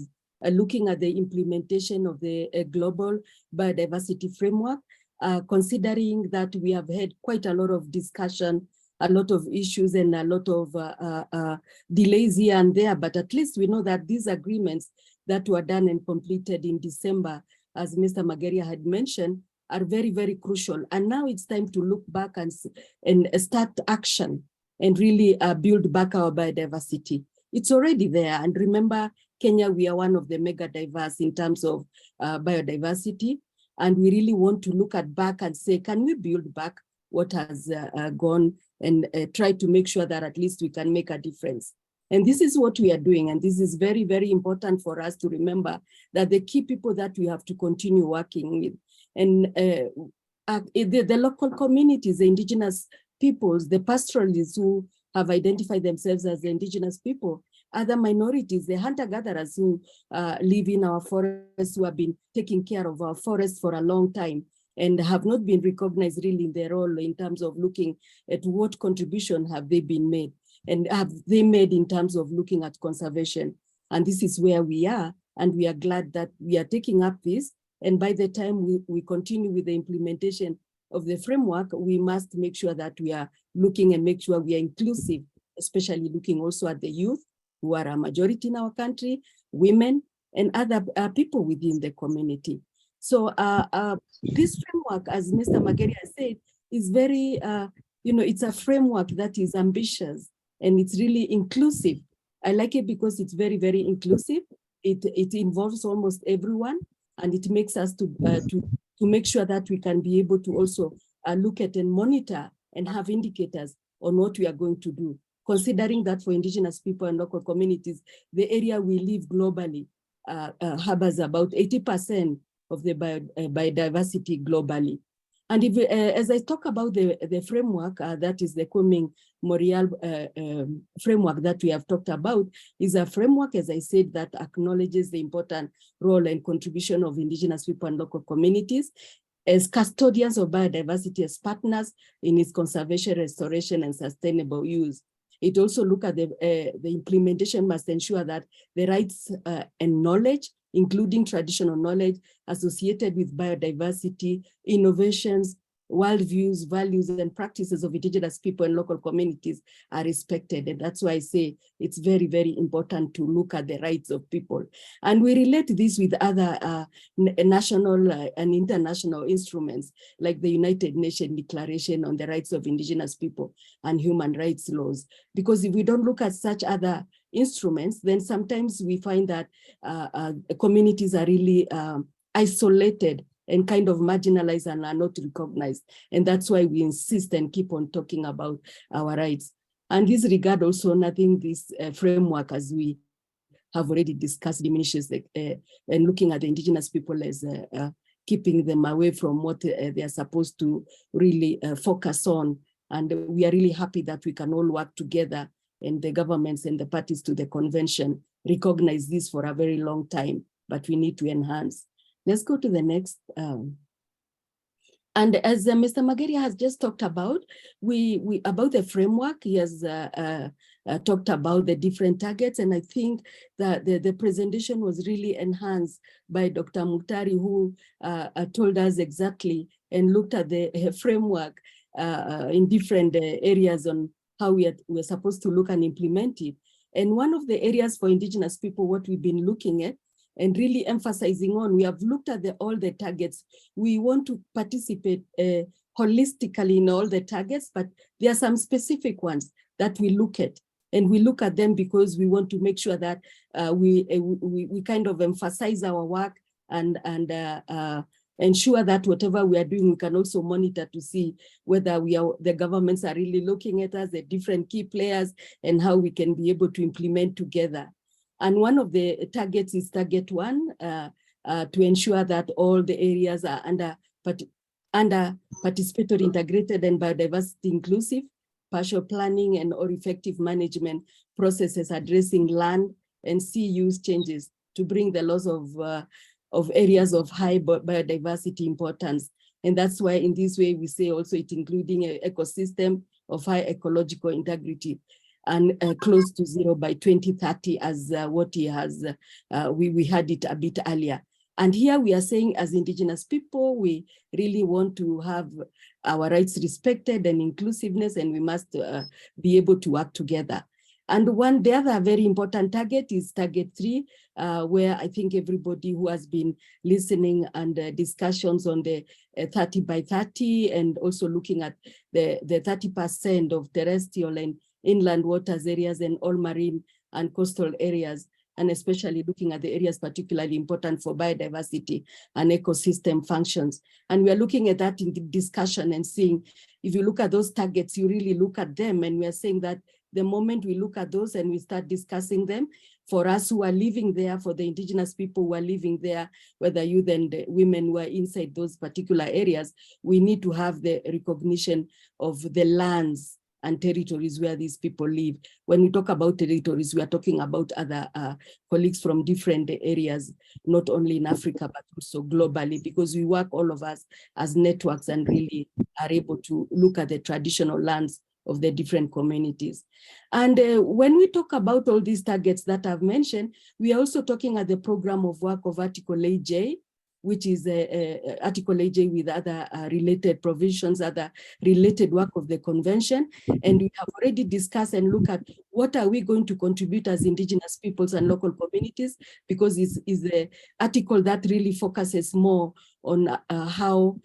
D: looking at the implementation of the Global Biodiversity Framework, considering that we have had quite a lot of discussion, a lot of issues, and a lot of delays here and there, but at least we know that these agreements that were done and completed in December, as Mr. Mageria had mentioned, are very, very crucial. And now it's time to look back and start action and really build back our biodiversity. It's already there. And remember, Kenya, we are one of the mega diverse in terms of biodiversity. And we really want to look back and say, can we build back what has gone and try to make sure that at least we can make a difference. And this is what we are doing. And this is very, very important for us to remember that the key people that we have to continue working with. And the local communities, the indigenous peoples, the pastoralists who have identified themselves as the indigenous people, other minorities, the hunter-gatherers who live in our forests, who have been taking care of our forests for a long time and have not been recognized really in their role in terms of looking at what contribution have they been made and have they made in terms of looking at conservation. And this is where we are, and we are glad that we are taking up this. And by the time we continue with the implementation of the framework, we must make sure that we are looking and make sure we are inclusive, especially looking also at the youth, who are a majority in our country, women, and other people within the community. So this framework, as Mr. Mageria said, is very, it's a framework that is ambitious and it's really inclusive. I like it because it's very, very inclusive. It involves almost everyone, and it makes us to make sure that we can be able to also look at and monitor and have indicators on what we are going to do. Considering that for indigenous people and local communities, the area we live globally harbors about 80% of the biodiversity globally. And if, as I talk about the framework, that is the coming Montreal framework that we have talked about, is a framework, as I said, that acknowledges the important role and contribution of indigenous people and local communities as custodians of biodiversity, as partners in its conservation, restoration, and sustainable use. It also looks at the implementation must ensure that the rights and knowledge, including traditional knowledge associated with biodiversity, innovations, worldviews, values, and practices of indigenous people and local communities are respected. And that's why I say it's very, very important to look at the rights of people. And we relate this with other national and international instruments, like the United Nations Declaration on the Rights of Indigenous People and Human Rights Laws. Because if we don't look at such other instruments, then sometimes we find that communities are really isolated and kind of marginalized and are not recognized. And that's why we insist and keep on talking about our rights. And this regard also, nothing this framework, as we have already discussed, diminishes and looking at the indigenous people as keeping them away from what they are supposed to really focus on. And we are really happy that we can all work together, and the governments and the parties to the convention recognize this for a very long time, but we need to enhance. Let's go to the next. And as Mr. Mageria has just talked about, about the framework, he has talked about the different targets, and I think that the presentation was really enhanced by Dr. Muktari, who told us exactly and looked at the framework in different areas on how we're supposed to look and implement it. And one of the areas for indigenous people, what we've been looking at and really emphasizing on, we have looked at all the targets. We want to participate holistically in all the targets, but there are some specific ones that we look at. And we look at them because we want to make sure that we kind of emphasize our work and ensure that whatever we are doing, we can also monitor to see whether the governments are really looking at us, the different key players, and how we can be able to implement together. And one of the targets is target 1, to ensure that all the areas are under participatory, integrated, and biodiversity inclusive, partial planning and or effective management processes addressing land and sea use changes to bring the loss of areas of high biodiversity importance. And that's why in this way we say also it including an ecosystem of high ecological integrity and close to 0 by 2030 as what he has, we had it a bit earlier. And here we are saying as Indigenous people, we really want to have our rights respected and inclusiveness, and we must be able to work together. And the other very important target is target 3, where I think everybody who has been listening and discussions on the 30 by 30 and also looking at the 30% of terrestrial and inland waters areas and all marine and coastal areas, and especially looking at the areas particularly important for biodiversity and ecosystem functions. And we are looking at that in the discussion and seeing, if you look at those targets, you really look at them, and we are saying that the moment we look at those and we start discussing them, for us who are living there, for the Indigenous people who are living there, whether youth and women who are inside those particular areas, we need to have the recognition of the lands and territories where these people live. When we talk about territories, we are talking about other colleagues from different areas, not only in Africa, but also globally, because we work all of us as networks and really are able to look at the traditional lands of the different communities. And when we talk about all these targets that I've mentioned, we are also talking at the program of work of Article AJ, which is Article AJ with other related provisions, other related work of the convention. And we have already discussed and looked at what are we going to contribute as Indigenous peoples and local communities, because it's the article that really focuses more on how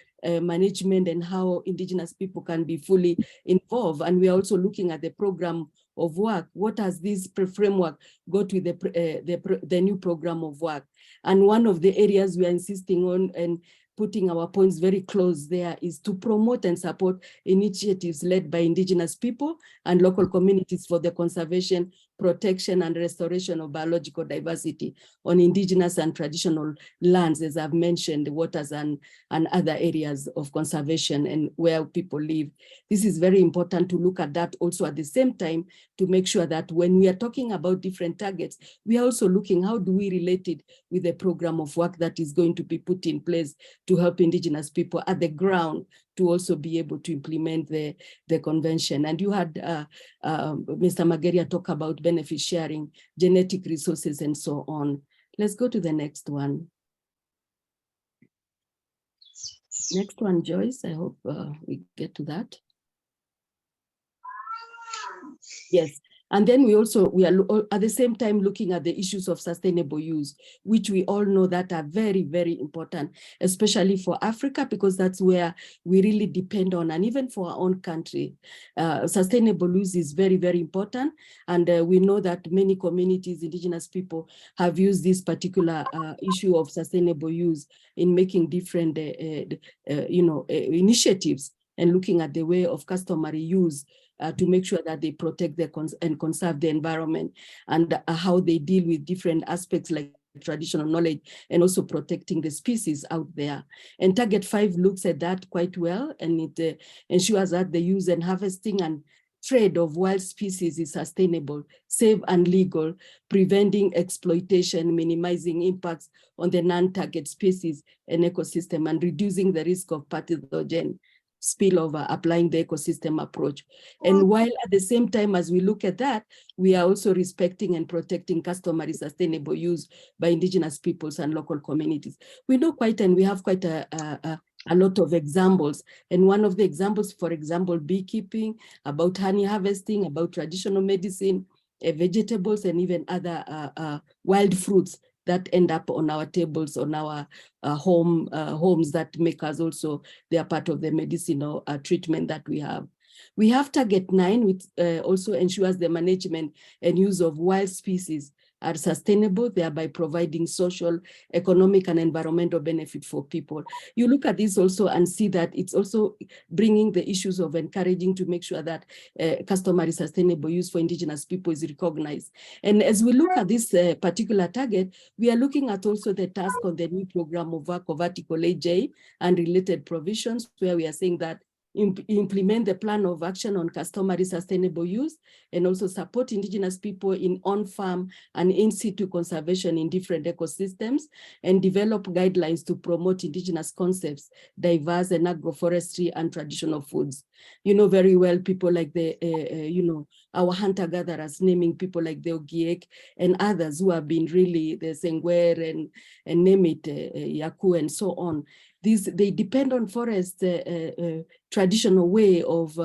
D: management and how Indigenous people can be fully involved. And we are also looking at the program of work. What does this framework go to the new program of work? And one of the areas we are insisting on and putting our points very close there is to promote and support initiatives led by Indigenous people and local communities for the conservation, protection, and restoration of biological diversity on Indigenous and traditional lands, as I've mentioned, waters and other areas of conservation and where people live. This is very important to look at that also at the same time to make sure that when we are talking about different targets, we are also looking how do we relate it with the program of work that is going to be put in place to help Indigenous people at the ground to also be able to implement the convention. And you had Mr. Mageria talk about benefit sharing, genetic resources, and so on. Let's go to the next one. Next one, Joyce. I hope we get to that. Yes. And then we are at the same time looking at the issues of sustainable use, which we all know that are very, very important, especially for Africa, because that's where we really depend on, and even for our own country. Sustainable use is very, very important. And we know that many communities, Indigenous people, have used this particular issue of sustainable use in making different initiatives and looking at the way of customary use to make sure that they protect and conserve the environment, and how they deal with different aspects like traditional knowledge and also protecting the species out there. And Target 5 looks at that quite well, and it ensures that the use and harvesting and trade of wild species is sustainable, safe and legal, preventing exploitation, minimizing impacts on the non-target species and ecosystem, and reducing the risk of pathogen spillover, applying the ecosystem approach. And while at the same time as we look at that, we are also respecting and protecting customary sustainable use by Indigenous peoples and local communities. We know quite, and we have quite a lot of examples. And one of the examples, for example, beekeeping, about honey harvesting, about traditional medicine, vegetables, and even other wild fruits that end up on our tables, on our homes that make us also, they are part of the medicinal treatment that we have. We have Target 9, which also ensures the management and use of wild species are sustainable, thereby providing social, economic, and environmental benefit for people. You look at this also and see that it's also bringing the issues of encouraging to make sure that customary sustainable use for indigenous people is recognized. And as we look at this particular target, we are looking at also the task on the new program of work of Article 8J and related provisions, where we are saying that implement the plan of action on customary sustainable use and also support indigenous people in on-farm and in-situ conservation in different ecosystems, and develop guidelines to promote indigenous concepts, diverse and agroforestry and traditional foods. You know very well people like the, our hunter-gatherers, naming people like the Ogiek and others who have been really the Sengwer and name it, Yaku and so on. They depend on forest traditional way of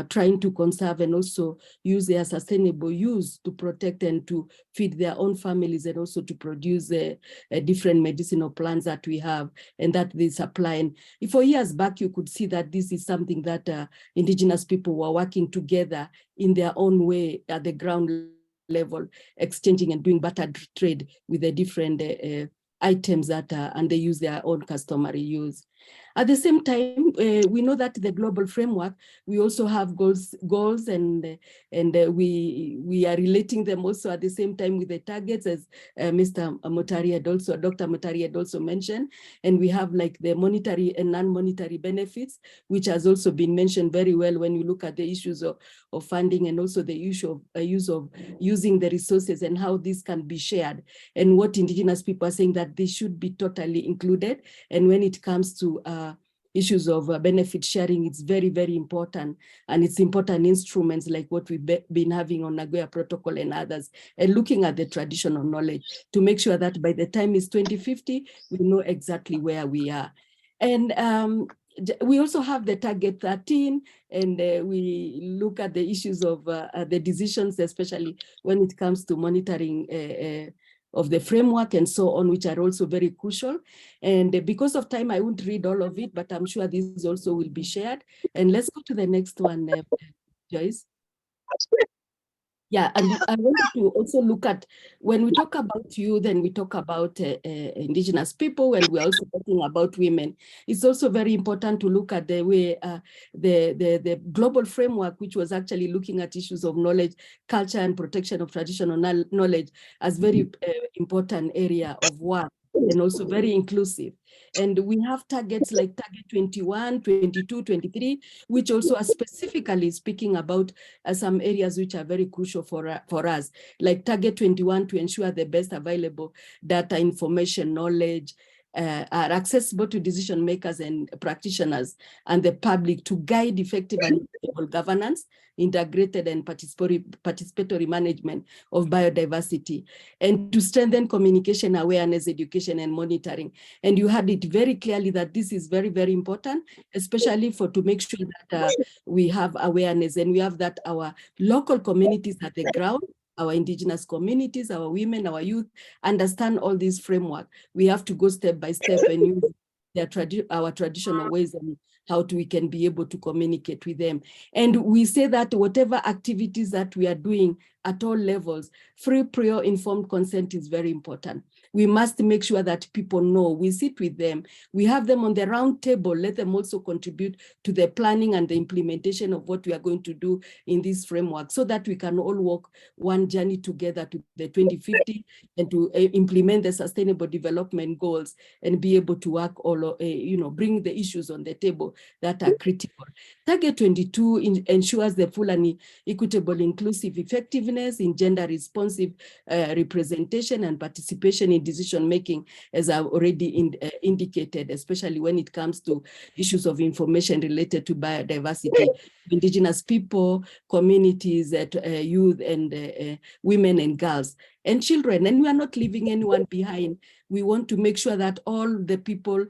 D: trying to conserve and also use their sustainable use to protect and to feed their own families, and also to produce different medicinal plants that we have and that they supply. And for years back, you could see that this is something that indigenous people were working together in their own way at the ground level, exchanging and doing barter trade with the different items that and they use their own customary use. At the same time, we know that the global framework, we also have goals and we are relating them also at the same time with the targets, as Mr. Mutari had also, Dr. Mutari had also mentioned. And we have like the monetary and non-monetary benefits, which has also been mentioned very well when you look at the issues of funding, and also the issue of use of using the resources and how this can be shared, and what indigenous people are saying that they should be totally included. And when it comes to issues of benefit sharing, it's very, very important. And it's important instruments like what we've been having on Nagoya Protocol and others, and looking at the traditional knowledge to make sure that by the time it's 2050, we know exactly where we are. And we also have the target 13, and we look at the issues of the decisions, especially when it comes to monitoring of the framework and so on, which are also very crucial. And because of time, I won't read all of it, but I'm sure this also will be shared. And let's go to the next one, Joyce. Yeah, and I wanted to also look at, when we talk about youth and we talk about indigenous people, and we're also talking about women, it's also very important to look at the way the global framework, which was actually looking at issues of knowledge, culture, and protection of traditional knowledge as very important area of work, and also very inclusive. And we have targets like target 21, 22, 23, which also are specifically speaking about some areas which are very crucial for us, like target 21, to ensure the best available data, information, knowledge, are accessible to decision makers and practitioners and the public to guide effective and equitable governance, integrated and participatory management of biodiversity, and to strengthen communication, awareness, education, and monitoring. And you had it very clearly that this is very, very important, especially to make sure that we have awareness, and we have that our local communities at the ground, our indigenous communities, our women, our youth, understand all these framework. We have to go step by step and use our traditional ways and how we can be able to communicate with them. And we say that whatever activities that we are doing at all levels, free, prior, informed consent is very important. We must make sure that people know, we sit with them, we have them on the round table, let them also contribute to the planning and the implementation of what we are going to do in this framework, so that we can all walk one journey together to the 2050 and to implement the sustainable development goals and be able to work all, bring the issues on the table that are critical. Target 22 ensures the full and equitable, inclusive effectiveness in gender responsive representation and participation in decision-making, as I've already indicated, especially when it comes to issues of information related to biodiversity, indigenous people, communities, youth, and women and girls and children. And we are not leaving anyone behind. we want to make sure that all the people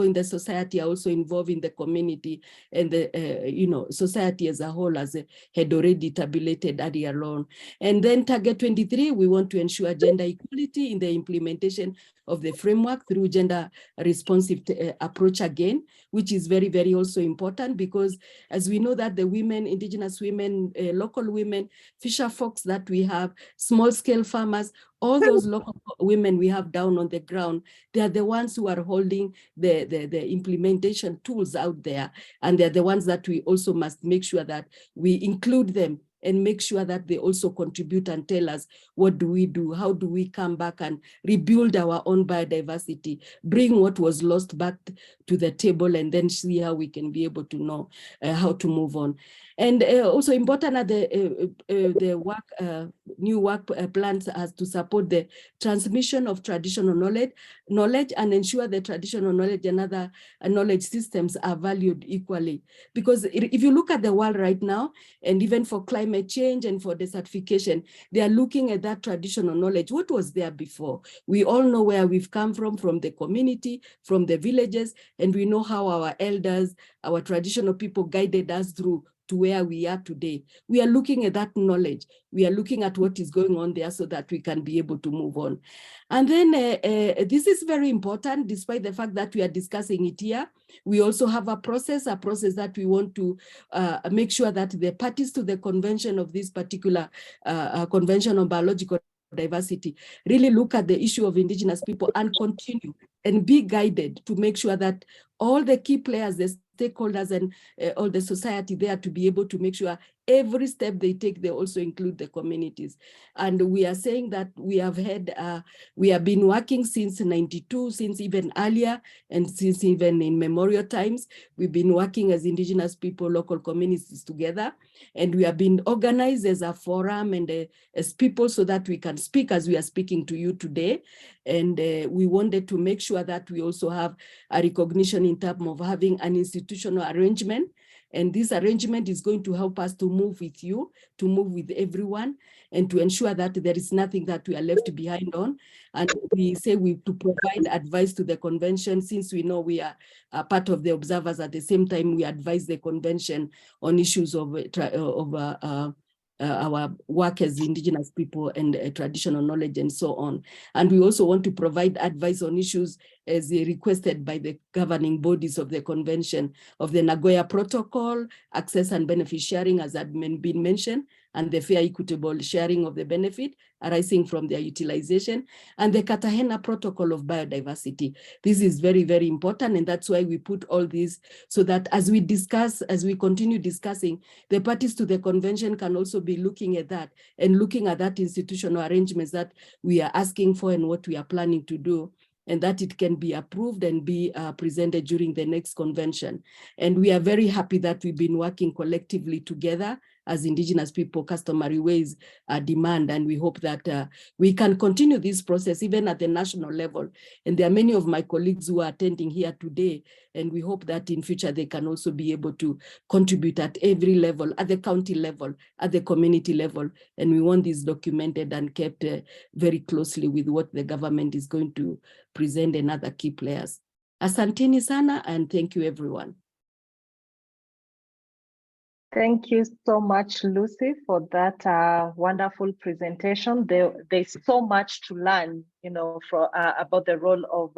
D: in the society are also involved in the community, and the society as a whole, as had already tabulated earlier on. And then target 23, we want to ensure gender equality in the implementation of the framework through gender responsive approach again, which is very, very also important, because as we know that the women, indigenous women, local women, fisher folks that we have, small scale farmers, all those local women we have down on the ground, they are the ones who are holding the implementation tools out there. And they're the ones that we also must make sure that we include them and make sure that they also contribute and tell us, what do we do? How do we come back and rebuild our own biodiversity, bring what was lost back to the table, and then see how we can be able to know how to move on. And also important are the new work plans as to support the transmission of traditional knowledge and ensure the traditional knowledge and other knowledge systems are valued equally. Because if you look at the world right now, and even for climate change and for desertification, they are looking at that traditional knowledge. What was there before? We all know where we've come from the community, from the villages, and we know how our elders, our traditional people guided us through to where we are today. We are looking at that knowledge. We are looking at what is going on there so that we can be able to move on. And then this is very important, despite the fact that we are discussing it here. We also have a process that we want to make sure that the parties to the convention of this particular Convention on Biological Diversity really look at the issue of indigenous people and continue and be guided to make sure that all the key players, the stakeholders and all the society there, to be able to make sure every step they take, they also include the communities. And we are saying that we have been working since '92, since even earlier, and since even in memorial times, we've been working as indigenous people, local communities together, and we have been organized as a forum and as people so that we can speak as we are speaking to you today. And we wanted to make sure that we also have a recognition in terms of having an institutional arrangement. And this arrangement is going to help us to move with you, to move with everyone, and to ensure that there is nothing that we are left behind on. And we say to provide advice to the convention, since we know we are part of the observers. At the same time, we advise the convention on issues of our work as indigenous people and traditional knowledge and so on. And we also want to provide advice on issues as requested by the governing bodies of the convention of the Nagoya Protocol, access and benefit sharing, as had been mentioned, and the fair equitable sharing of the benefit arising from their utilization, and the Cartagena Protocol of Biodiversity. This is very, very important, and that's why we put all these so that as we discuss, as we continue discussing, the parties to the convention can also be looking at that and looking at that institutional arrangements that we are asking for and what we are planning to do, and that it can be approved and be presented during the next convention. And we are very happy that we've been working collectively together as indigenous people, customary ways demand, and we hope that we can continue this process even at the national level. And there are many of my colleagues who are attending here today, and we hope that in future they can also be able to contribute at every level, at the county level, at the community level. And we want this documented and kept very closely with what the government is going to present and other key players. Asanteni sana, and thank you everyone.
A: Thank you so much, Lucy, for that wonderful presentation. There's so much to learn, about the role of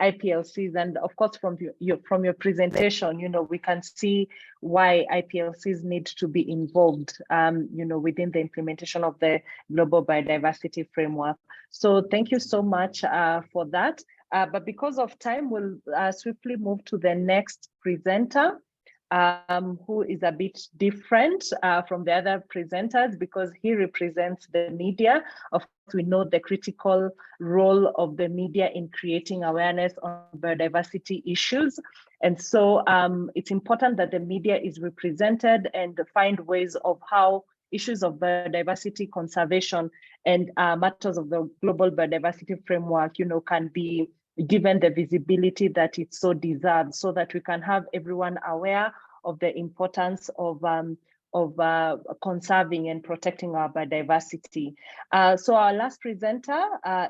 A: IPLCs, and of course, from your presentation, we can see why IPLCs need to be involved, within the implementation of the Global Biodiversity Framework. So thank you so much for that. But because of time, we'll swiftly move to the next presenter. Who is a bit different from the other presenters because he represents the media. Of course, we know the critical role of the media in creating awareness on biodiversity issues. And so it's important that the media is represented and find ways of how issues of biodiversity conservation and matters of the Global Biodiversity Framework, can be given the visibility that it so deserves, so that we can have everyone aware of the importance of conserving and protecting our biodiversity. So our last presenter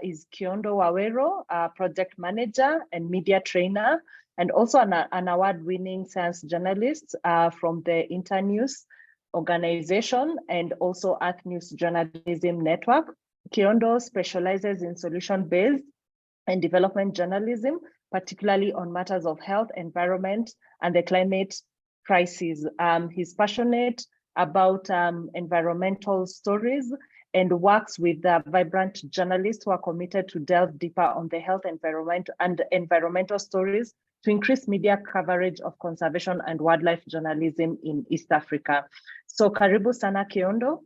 A: is Kiondo Wawero, project manager and media trainer, and also an award-winning science journalist from the Internews organization and also Earth News Journalism Network. Kiondo specializes in solution-based and development journalism, particularly on matters of health, environment, and the climate crisis. He's passionate about environmental stories and works with vibrant journalists who are committed to delve deeper on the health, environment, and environmental stories to increase media coverage of conservation and wildlife journalism in East Africa. So karibu sana Kiondo.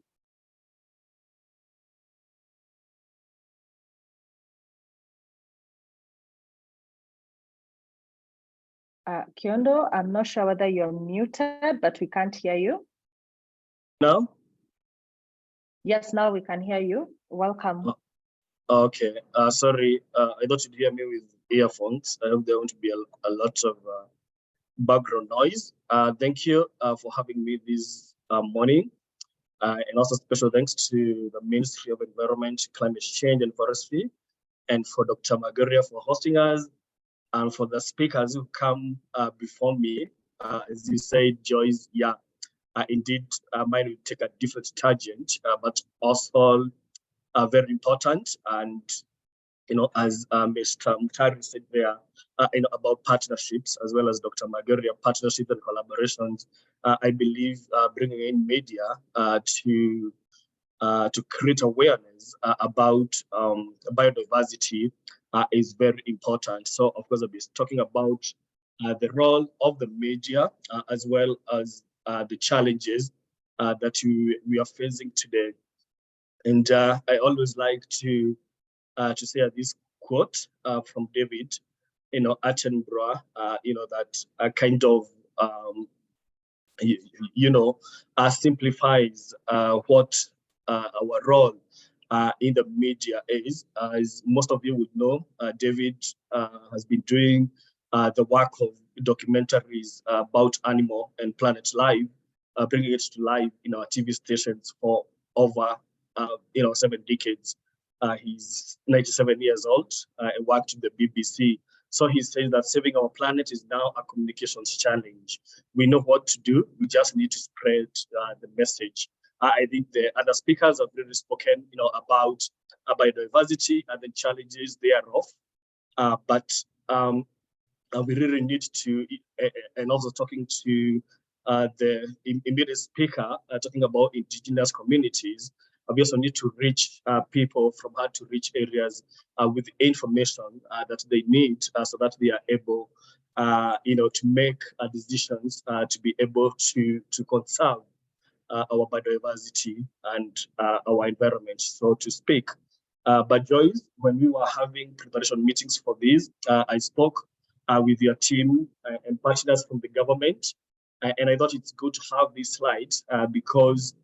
A: Kiondo, I'm not sure whether you're muted, but we can't hear you.
E: Now?
A: Yes, now we can hear you. Welcome.
E: Okay, sorry, I thought you'd hear me with earphones. I hope there won't be a lot of background noise. Thank you for having me this morning. And also special thanks to the Ministry of Environment, Climate Change and Forestry, and for Dr. Magaria for hosting us, and for the speakers who come before me. As you said, Joyce, yeah, indeed, mine will take a different tangent, but also very important. And, you know, as Mr. Mutari said there, you know, about partnerships, as well as Dr. Magaria, partnerships and collaborations, I believe bringing in media to create awareness about biodiversity is very important. So, of course, I'll be talking about the role of the media as well as the challenges that we are facing today. And I always like to say this quote from David, you know, Attenborough, you know, that kind of simplifies what our role in the media is. As most of you would know, David has been doing the work of documentaries about animal and planet life, bringing it to life in our TV stations for over 7 decades. He's 97 years old and worked in the BBC. So he says that saving our planet is now a communications challenge. We know what to do. We just need to spread the message. I think the other speakers have really spoken, you know, about biodiversity and the challenges thereof. But we really need to, and also talking to the immediate speaker, talking about indigenous communities. We also need to reach people from hard to reach areas with information that they need so that they are able, to make decisions to be able to conserve our biodiversity and our environment, so to speak. But Joyce, when we were having preparation meetings for this, I spoke with your team and partners from the government, and I thought it's good to have this slide because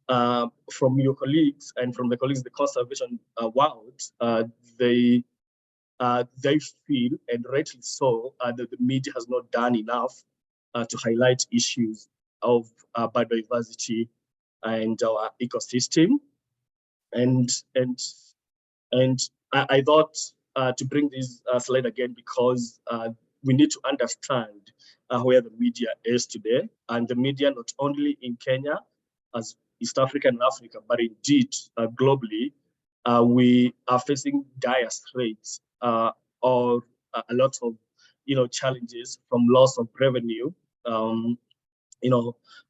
E: from your colleagues and from the colleagues in the conservation world, they feel, and rightly so, that the media has not done enough to highlight issues of biodiversity and our ecosystem. And I thought to bring this slide again because we need to understand where the media is today, and the media not only in Kenya as East Africa and Africa, but indeed globally, we are facing dire straits or a lot of challenges from loss of revenue,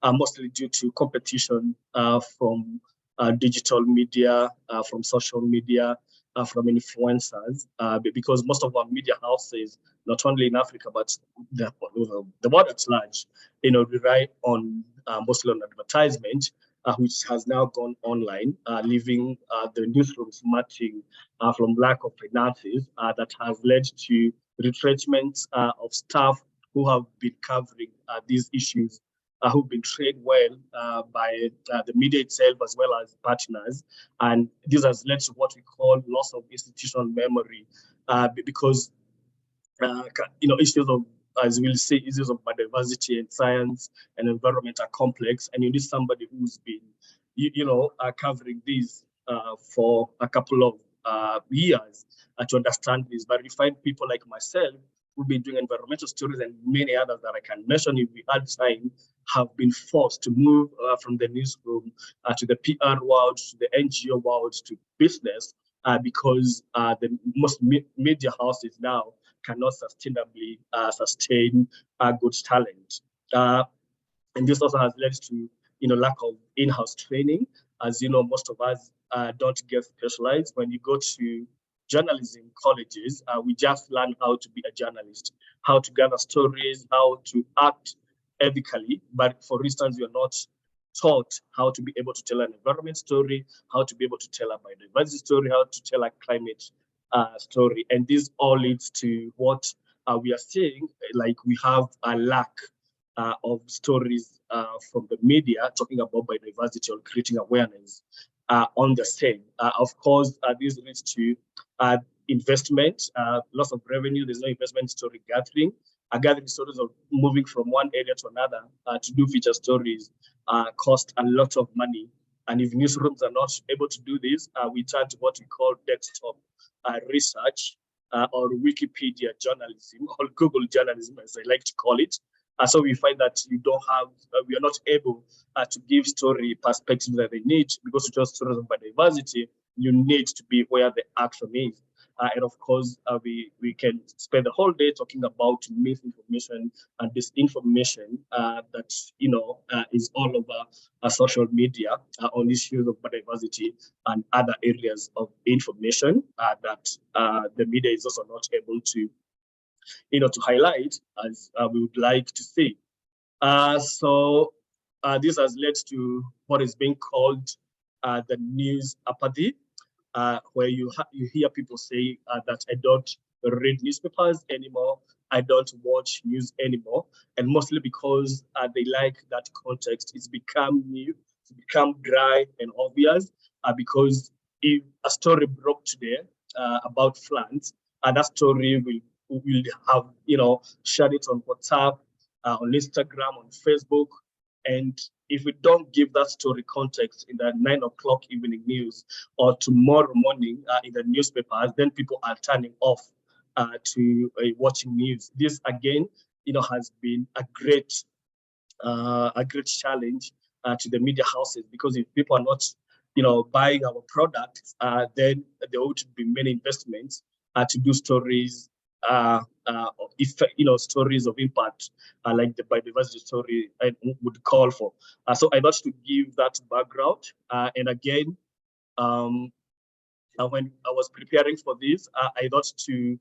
E: mostly due to competition from digital media, from social media, from influencers, because most of our media houses, not only in Africa, but the world at large, rely on mostly on advertisement, which has now gone online, leaving the newsrooms matching from lack of finances that has led to retrenchment of staff who have been covering these issues, who've been trained well by the media itself as well as partners. And this has led to what we call loss of institutional memory, because issues of as we'll see, issues of biodiversity and science and environment are complex, and you need somebody who's been, covering these for a couple of years to understand this. But we find people like myself who've been doing environmental stories and many others that I can mention if we had time, have been forced to move from the newsroom to the PR world, to the NGO world, to business, because the most media houses now cannot sustainably sustain good talent. And this also has led to lack of in-house training. As you know, most of us don't get specialized. When you go to journalism colleges, we just learn how to be a journalist, how to gather stories, how to act ethically. But for instance, you're not taught how to be able to tell an environment story, how to be able to tell a biodiversity story, how to tell a climate story. And this all leads to what we are seeing, like we have a lack of stories from the media talking about biodiversity or creating awareness on the same. Of course, this leads to investment, loss of revenue. There's no investment story gathering. Gathering stories of moving from one area to another to do feature stories cost a lot of money. And if newsrooms are not able to do this, we turn to what we call desktop research or Wikipedia journalism or Google journalism, as I like to call it. So we find that we are not able to give story perspective that they need, because to tell stories of biodiversity, you need to be where the action is. And of course, we can spend the whole day talking about misinformation and disinformation that is all over social media on issues of biodiversity and other areas of information that the media is also not able to to highlight as we would like to see. So this has led to what is being called the news apathy, where you hear people say that I don't read newspapers anymore, I don't watch news anymore, and mostly because they like that context. It's become new, it's become dry and obvious, because if a story broke today about plants, that story will have shared it on WhatsApp, on Instagram, on Facebook, and if we don't give that story context in the 9 o'clock evening news or tomorrow morning in the newspapers, then people are turning off to watching news. This again, has been a great challenge to the media houses, because if people are not, buying our products, then there would be many investments to do stories. Stories of impact like the biodiversity story I would call for. So I thought to give that background. And again, when I was preparing for this, I thought to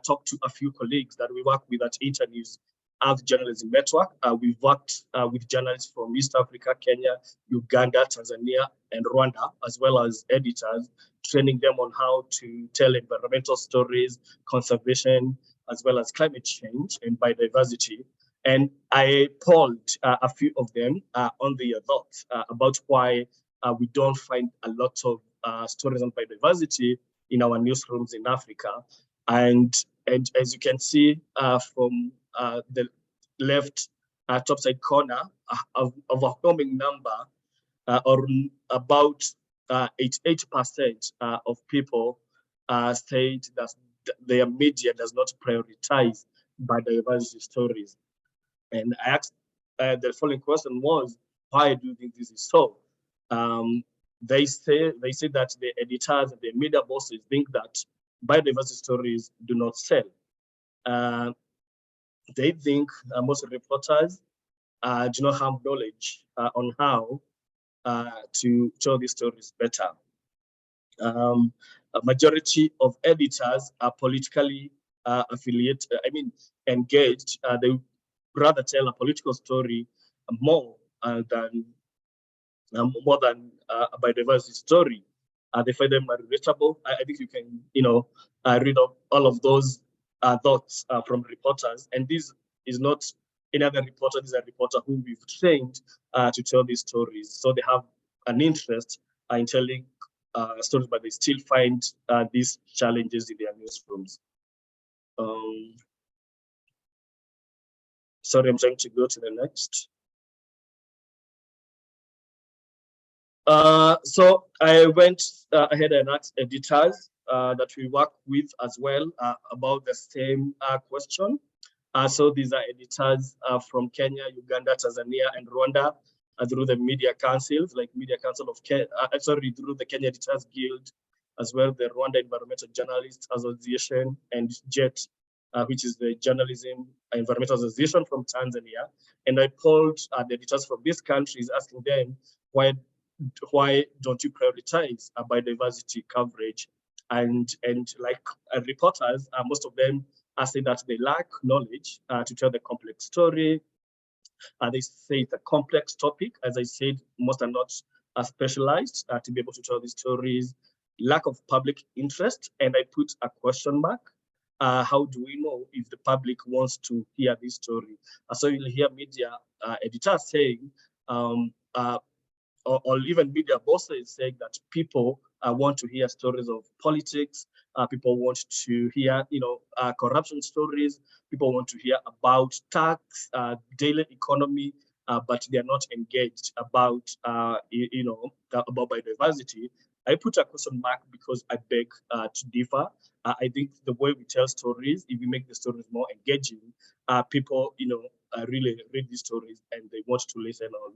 E: talk to a few colleagues that we work with at Internews Earth Journalism Network. We've worked with journalists from East Africa, Kenya, Uganda, Tanzania, and Rwanda, as well as editors, training them on how to tell environmental stories, conservation, as well as climate change and biodiversity. And I polled a few of them on their thoughts about why we don't find a lot of stories on biodiversity in our newsrooms in Africa. And as you can see from the left top side corner, of overwhelming number, or about 88% of people state that their media does not prioritize biodiversity stories. And I asked the following question was, why do you think this is so? They say that the editors and the media bosses think that biodiversity stories do not sell. They think most reporters do not have knowledge on how to tell these stories better. A majority of editors are politically engaged. They rather tell a political story more than a biodiversity story. They find them relatable. I think you can, read all of those thoughts from reporters. And this is not any other reporter. This is a reporter who we've trained to tell these stories. So they have an interest in telling stories, but they still find these challenges in their newsrooms. Sorry, I'm trying to go to the next. So I went ahead and asked editors that we work with as well about the same question. So these are editors from Kenya, Uganda, Tanzania, and Rwanda through the media councils, like Media Council of Kenya, through the Kenya Editors Guild, as well the Rwanda Environmental Journalists Association, and JET, which is the Journalism Environmental Association from Tanzania. And I polled the editors from these countries, asking them why don't you prioritize biodiversity coverage? And like reporters, most of them are saying that they lack knowledge to tell the complex story. They say it's a complex topic. As I said, most are not specialized to be able to tell these stories. Lack of public interest, and I put a question mark. How do we know if the public wants to hear this story? So you'll hear media editors saying, or even media bosses saying that people want to hear stories of politics. People want to hear, corruption stories. People want to hear about tax, daily economy, but they are not engaged about, about biodiversity. I put a question mark because I beg to differ. I think the way we tell stories, if we make the stories more engaging, people, really read these stories and they want to listen on,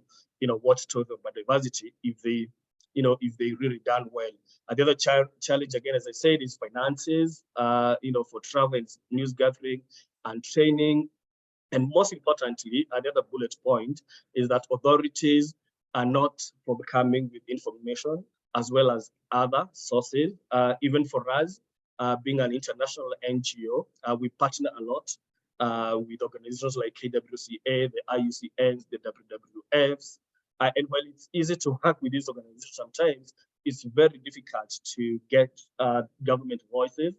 E: what stories of biodiversity if they, if they really done well. The other challenge, again, as I said, is finances, for travel and news gathering and training. And most importantly, another bullet point is that authorities are not forthcoming with information as well as other sources. Even for us, being an international NGO, we partner a lot with organizations like KWCA, the IUCNs, the WWFs. And while it's easy to work with these organizations, sometimes it's very difficult to get government voices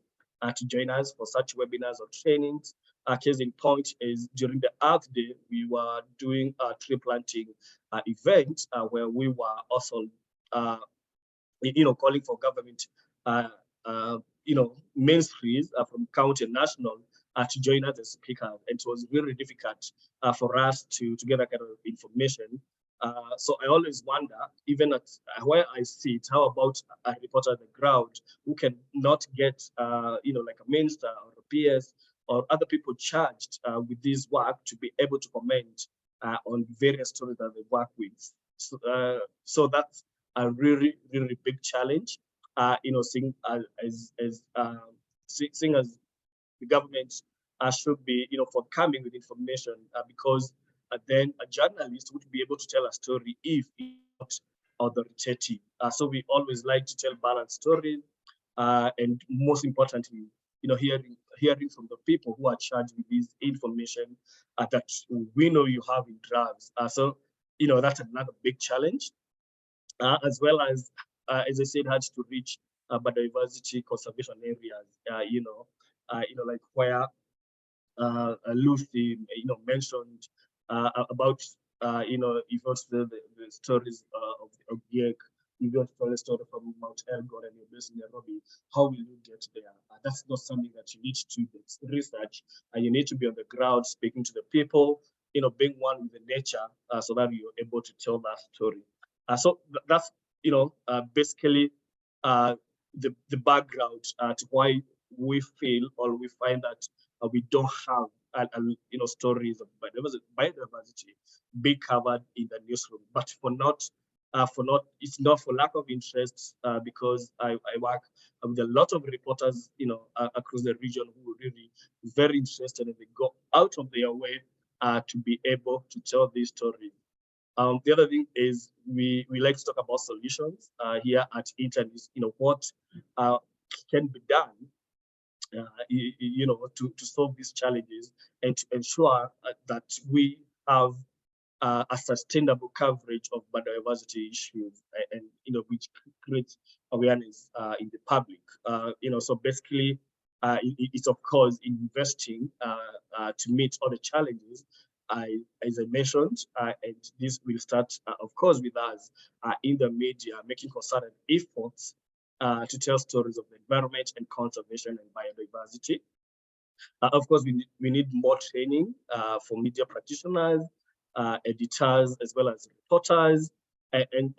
E: to join us for such webinars or trainings. Case in point is during the Earth Day, we were doing a tree planting event where we were also, calling for government, ministries from county and national to join us as speakers. And it was really difficult for us to get that kind of information. So I always wonder, even at where I sit, how about a reporter on the ground who can not get, like a minister or a PS or other people charged with this work to be able to comment on various stories that they work with. So that's a really, really big challenge. Seeing seeing as the government should be, forthcoming with information because then a journalist would be able to tell a story if it's not authoritative. So we always like to tell balanced stories, and most importantly, hearing from the people who are charged with this information that we know you have in drafts. So that's another big challenge, as well as I said, had to reach biodiversity conservation areas. Like where Lucy, mentioned about, if also the stories of Gek, if you want to tell a story from Mount Elgon and you're based in Nairobi, how will you get there? That's not something that you need to research. You need to be on the ground, speaking to the people, being one with the nature, so that you're able to tell that story. So that's, basically the background to why we feel or we find that we don't have stories of biodiversity being covered in the newsroom, but it's not for lack of interest, because I work with a lot of reporters across the region who are really very interested, and they go out of their way to be able to tell these stories. The other thing is we like to talk about solutions here at Internet. What can be done to solve these challenges and to ensure that we have a sustainable coverage of biodiversity issues, and which creates awareness in the public. So basically, it's of course investing to meet all the challenges. As I mentioned, and this will start, of course, with us in the media, making concerted efforts to tell stories of the environment and conservation and biodiversity. Of course, we need more training for media practitioners, editors, as well as reporters. And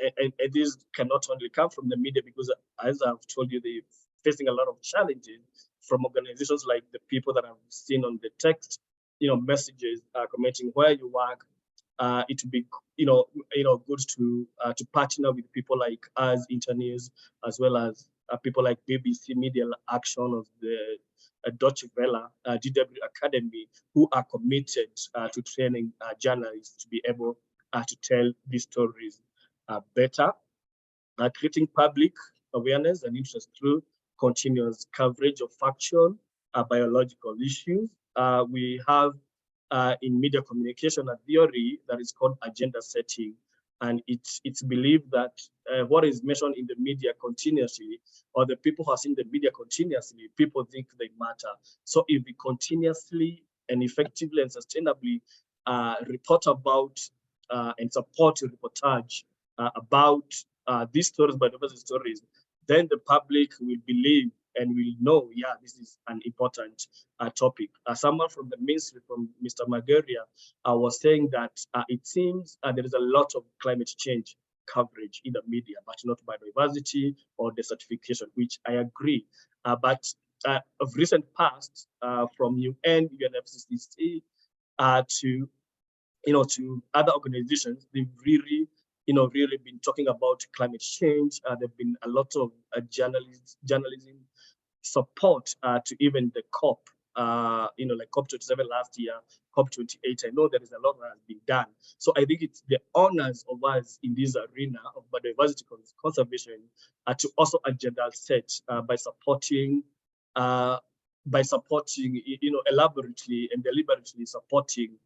E: this cannot only come from the media, because as I've told you, they're facing a lot of challenges from organizations like the people that I've seen on the text, messages commenting where you work. It would be, good to partner with people like us, internews, as well as people like BBC Media Action of the Deutsche Welle, DW Academy, who are committed to training journalists to be able to tell these stories better, creating public awareness and interest through continuous coverage of factual biological issues. We have in media communication a theory that is called agenda setting. And it's believed that what is mentioned in the media continuously, or the people who are seeing the media continuously, people think they matter. So if we continuously and effectively and sustainably report about and support reportage about these stories, biodiversity stories, then the public will believe and will know, yeah, this is an important topic. Someone from the ministry, from Mr. Margaria, was saying that it seems there is a lot of climate change coverage in the media, but not biodiversity or desertification, which I agree. But of recent past, from UN, UNFCCC, to other organizations, they've really been talking about climate change. There've been a lot of journalism support to even the COP, like COP27 last year, COP28. I know there is a lot that has been done. So I think it's the honors of us in this arena of biodiversity conservation to also agenda set by supporting, elaborately and deliberately supporting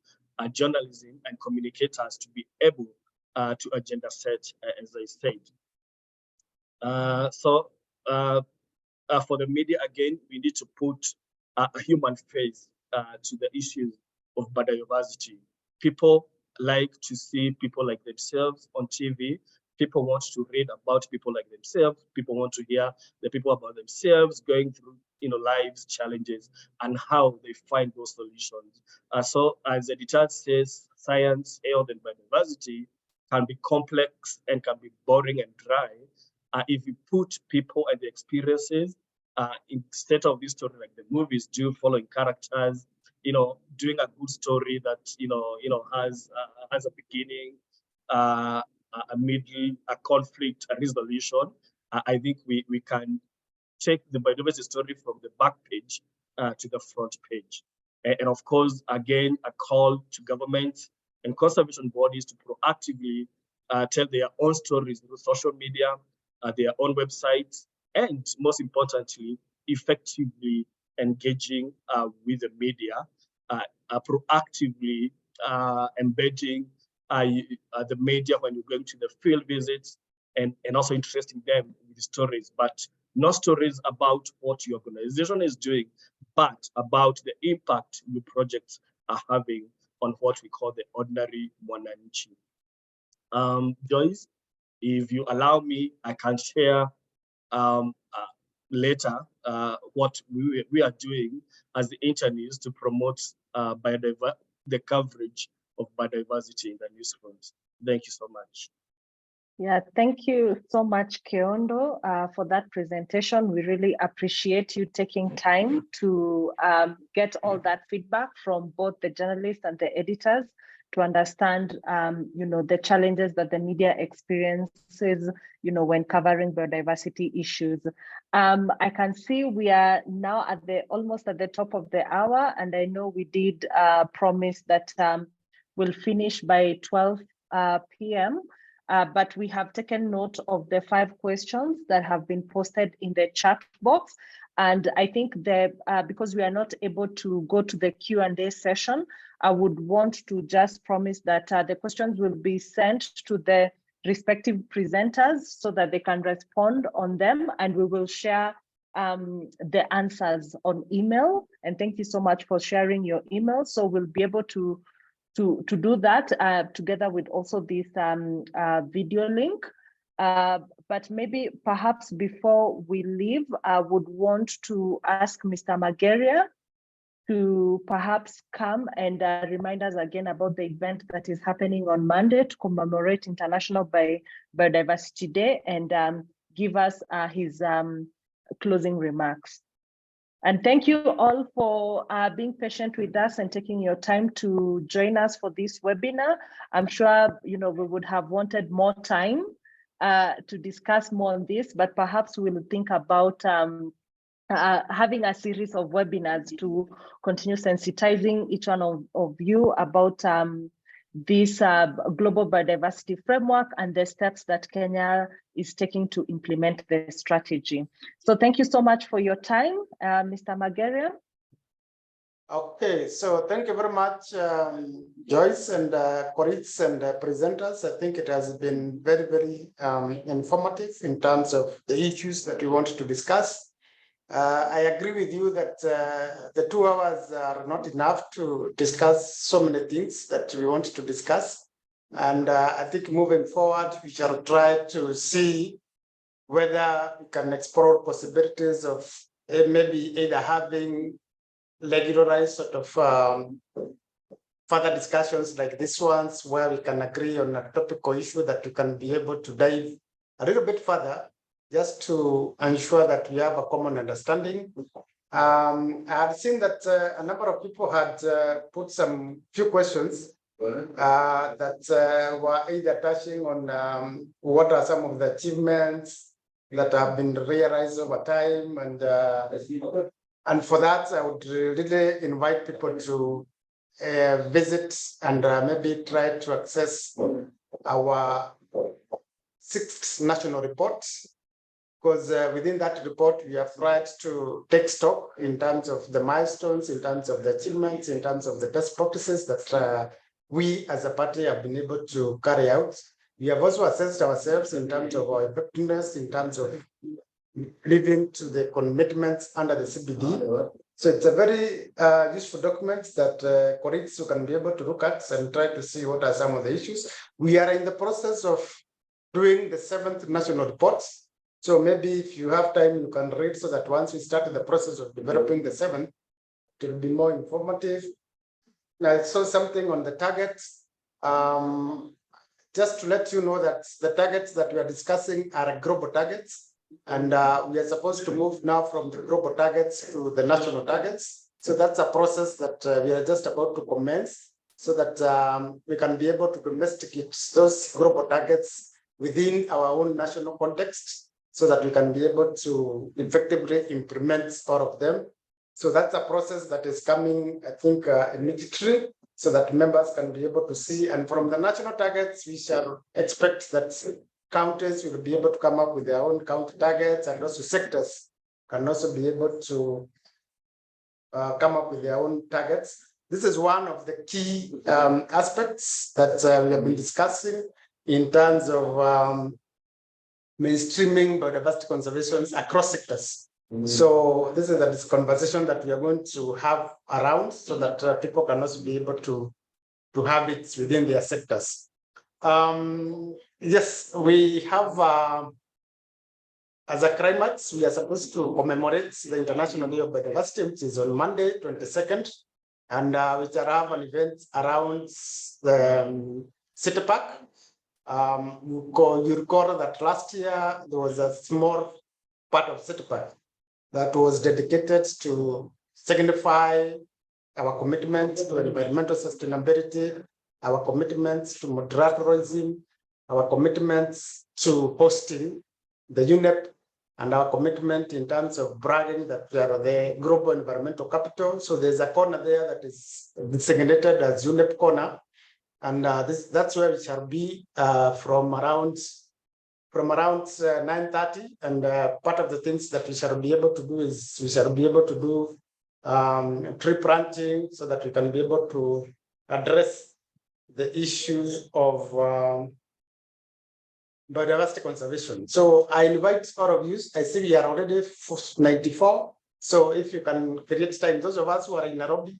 E: journalism and communicators to be able to agenda set, as I said. For the media, again, we need to put a human face to the issues of biodiversity. People like to see people like themselves on TV. People want to read about people like themselves. People want to hear the people about themselves going through, lives, challenges, and how they find those solutions. So as the editor says, science, health, and biodiversity can be complex and can be boring and dry. If you put people and the experiences instead of this story like the movies do, following characters, doing a good story that has a beginning, a middle, a conflict, a resolution. I think we can take the biodiversity story from the back page to the front page. And of course, again, a call to government and conservation bodies to proactively tell their own stories through social media, their own websites, and most importantly, effectively engaging with the media, proactively embedding the media when you're going to the field visits, and also interesting them with stories, but not stories about what your organization is doing, but about the impact your projects are having on what we call the ordinary mwananchi. Joyce, if you allow me, I can share later what we are doing as the internews to promote the coverage of biodiversity in the newsrooms. Thank you so much.
A: Yeah, thank you so much, Keondo, for that presentation. We really appreciate you taking time to get all that feedback from both the journalists and the editors to understand, the challenges that the media experiences, when covering biodiversity issues. I can see we are now almost at the top of the hour, and I know we did promise that we'll finish by 12 p.m. But we have taken note of the 5 questions that have been posted in the chat box. And I think that because we are not able to go to the Q&A session, I would want to just promise that the questions will be sent to the respective presenters so that they can respond on them, and we will share the answers on email. And thank you so much for sharing your email. So we'll be able to do that together with also this video link. But maybe perhaps before we leave, I would want to ask Mr. Margaria to perhaps come and remind us again about the event that is happening on Monday to commemorate International Biodiversity Day, and give us his closing remarks. And thank you all for being patient with us and taking your time to join us for this webinar. I'm sure we would have wanted more time to discuss more on this, but perhaps we'll think about having a series of webinars to continue sensitizing each one of you about this Global Biodiversity Framework and the steps that Kenya is taking to implement the strategy. So thank you so much for your time, Mr. Mageria.
B: Okay, so thank you very much, Joyce and colleagues and presenters. I think it has been very, very informative in terms of the issues that we want to discuss. I agree with you that the 2 hours are not enough to discuss so many things that we want to discuss. And I think moving forward, we shall try to see whether we can explore possibilities of maybe either having regularized sort of further discussions like this ones, where we can agree on a topical issue that we can be able to dive a little bit further, just to ensure that we have a common understanding. I have seen that a number of people had put some few questions that were either touching on what are some of the achievements that have been realized over time, and for that, I would really invite people to visit and maybe try to access our 6th national report, because within that report, we have tried to take stock in terms of the milestones, in terms of the achievements, in terms of the best practices that we as a party have been able to carry out. We have also assessed ourselves in terms of our effectiveness, in terms of living to the commitments under the CBD. So it's a very useful document that colleagues can be able to look at and try to see what are some of the issues. We are in the process of doing the 7th national report. So maybe if you have time, you can read, so that once we start the process of developing the 7th, it will be more informative. I saw something on the targets. Just to let you know that the targets that we are discussing are global targets. And we are supposed to move now from the global targets to the national targets. So that's a process that we are just about to commence, so that we can be able to domesticate those global targets within our own national context, so that we can be able to effectively implement all of them. So that's a process that is coming, I think, immediately, so that members can be able to see. And from the national targets, we shall expect that counties will be able to come up with their own county targets, and also sectors can also be able to come up with their own targets. This is one of the key aspects that we have been discussing in terms of mainstreaming biodiversity conservation across sectors. So this is a conversation that we are going to have around, so that people can also be able to have it within their sectors. Yes, we have, as a climate, we are supposed to commemorate the International Day of Biodiversity, which is on Monday, 22nd, and we shall have an event around the City Park. You recall that last year, there was a small part of City Park that was dedicated to signify our commitment to environmental sustainability, our commitments to multilateralism, our commitments to hosting the UNEP, and our commitment in terms of bragging that we are the global environmental capital. So there's a corner there that is designated as UNEP corner, and that's where we shall be from around 9:30. And part of the things that we shall be able to do is we shall be able to do tree planting, so that we can be able to address the issues of biodiversity conservation. So I invite all of you. I see we are already 94. So if you can create time, those of us who are in Nairobi,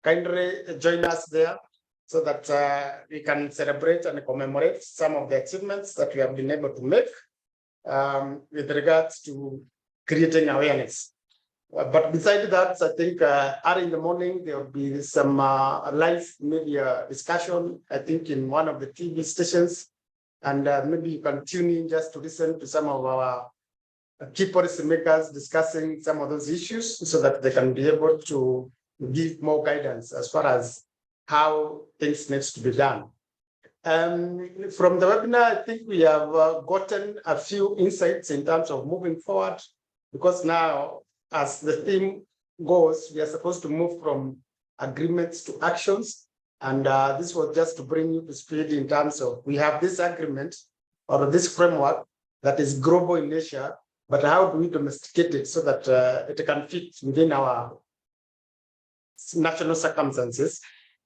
B: kindly join us there, so that we can celebrate and commemorate some of the achievements that we have been able to make with regards to creating awareness. But besides that, I think early in the morning, there will be some live media discussion, I think in one of the TV stations. And maybe you can tune in just to listen to some of our key policy makers discussing some of those issues so that they can be able to give more guidance as far as how things needs to be done. From the webinar, I think we have gotten a few insights in terms of moving forward, because now, as the theme goes, we are supposed to move from agreements to actions. And this was just to bring you to speed in terms of, we have this agreement or this framework that is global in nature, but how do we domesticate it so that it can fit within our national circumstances?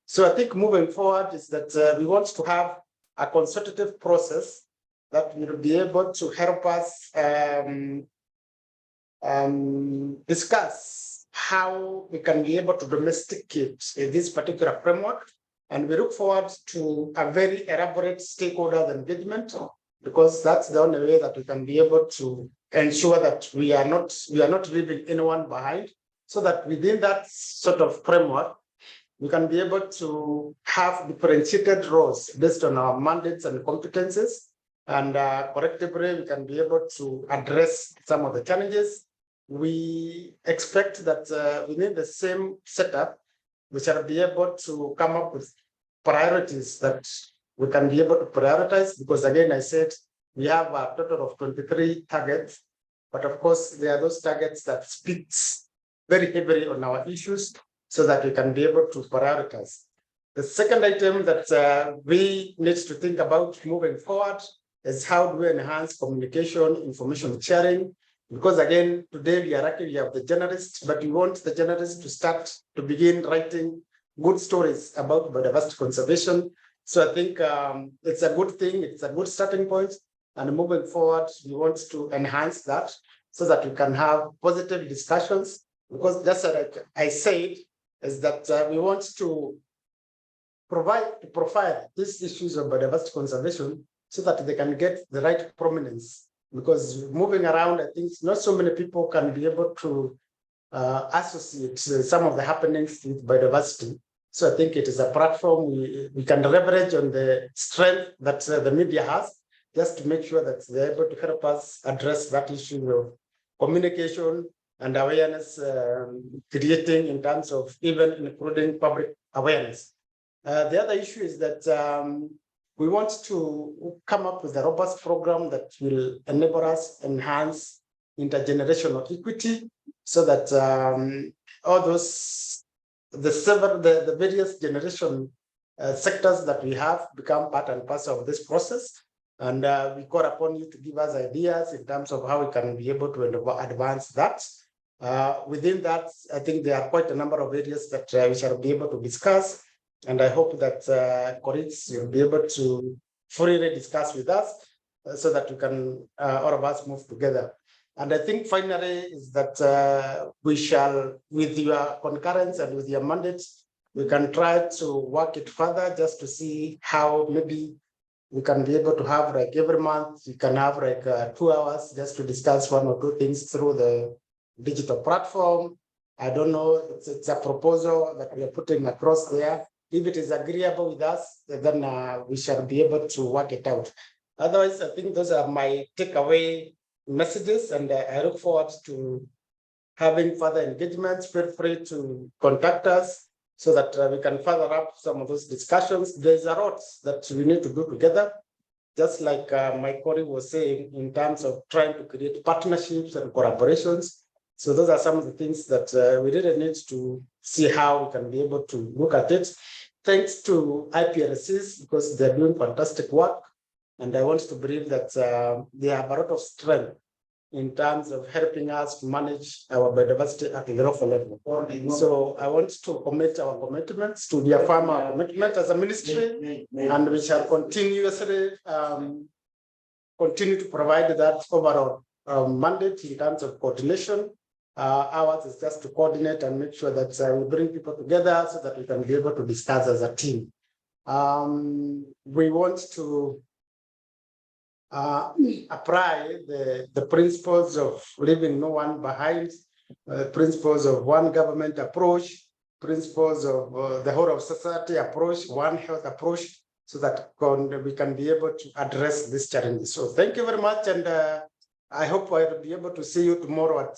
B: So I think moving forward is that we want to have a consultative process that will be able to help us discuss how we can be able to domesticate this particular framework. And we look forward to a very elaborate stakeholder engagement, because that's the only way that we can be able to ensure that we are not leaving anyone behind, so that within that sort of framework, we can be able to have differentiated roles based on our mandates and competences, and collectively we can be able to address some of the challenges. We expect that within the same setup, we shall be able to come up with priorities that we can be able to prioritize, because again, I said, we have a total of 23 targets, but of course, there are those targets that speaks very heavily on our issues so that we can be able to prioritize. The second item that we need to think about moving forward is how do we enhance communication, information sharing, because again, today we are lucky we have the journalists, but we want the journalists to start to begin writing good stories about biodiversity conservation. So I think it's a good thing, it's a good starting point. And moving forward, we want to enhance that so that we can have positive discussions, because just like I said, is that we want to profile these issues of biodiversity conservation so that they can get the right prominence. Because moving around, I think not so many people can be able to associate some of the happenings with biodiversity. So I think it is a platform we can leverage on the strength that the media has, just to make sure that they're able to help us address that issue of communication and awareness creating in terms of even including public awareness. The other issue is that we want to come up with a robust program that will enable us enhance intergenerational equity, so that all those the various generation sectors that we have become part and parcel of this process. And we call upon you to give us ideas in terms of how we can be able to advance that. Within that, I think there are quite a number of areas that we shall be able to discuss. And I hope that colleagues will be able to freely discuss with us so that we can, all of us, move together. And I think finally is that we shall, with your concurrence and with your mandates, we can try to work it further just to see how maybe we can be able to have, like, every month, you can have like 2 hours just to discuss one or two things through the digital platform. I don't know, it's a proposal that we are putting across there. If it is agreeable with us, then we shall be able to work it out. Otherwise, I think those are my takeaway messages, and I look forward to having further engagements. Feel free to contact us so that we can further up some of those discussions. There's a lot that we need to do together, just like my colleague was saying, in terms of trying to create partnerships and collaborations. So those are some of the things that we really need to see how we can be able to look at it. Thanks to IPLCs, because they're doing fantastic work. And I want to believe that they have a lot of strength in terms of helping us manage our biodiversity at the local level. So I want to commit our commitments, to reaffirm our commitment as a ministry, and we shall continuously continue to provide that overall mandate in terms of coordination. Ours is just to coordinate and make sure that we bring people together so that we can be able to discuss as a team. We want to apply the principles of leaving no one behind, principles of one government approach, principles of the whole of society approach, one health approach, so that we can be able to address these challenges. So thank you very much, and I hope I'll be able to see you tomorrow at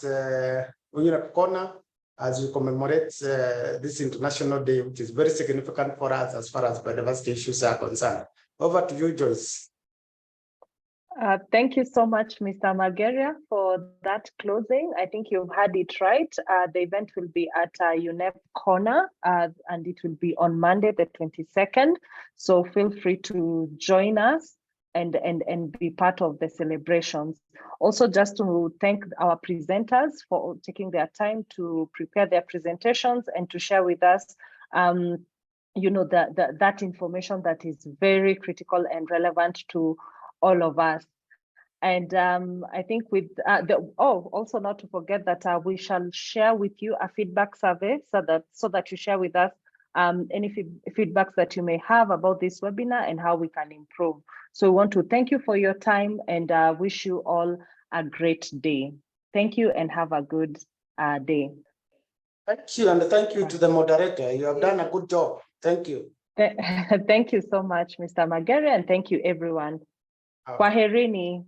B: Unyura Corner as we commemorate this International Day, which is very significant for us as far as biodiversity issues are concerned. Over to you, Joyce.
A: Thank you so much, Mr. Margeria, for that closing. I think you've had it right. The event will be at UNEP Corner, and it will be on Monday, the 22nd. So feel free to join us and be part of the celebrations. Also, just to thank our presenters for taking their time to prepare their presentations and to share with us that information that is very critical and relevant to all of us. And I think with also not to forget that we shall share with you a feedback survey so that you share with us any feedbacks that you may have about this webinar and how we can improve. So we want to thank you for your time and wish you all a great day. Thank you and have a good day.
B: Thank you, and thank you to the moderator. You have done a good job. Thank you.
A: Thank you so much, Mr. Margeria, and thank you, everyone. Kwaherini.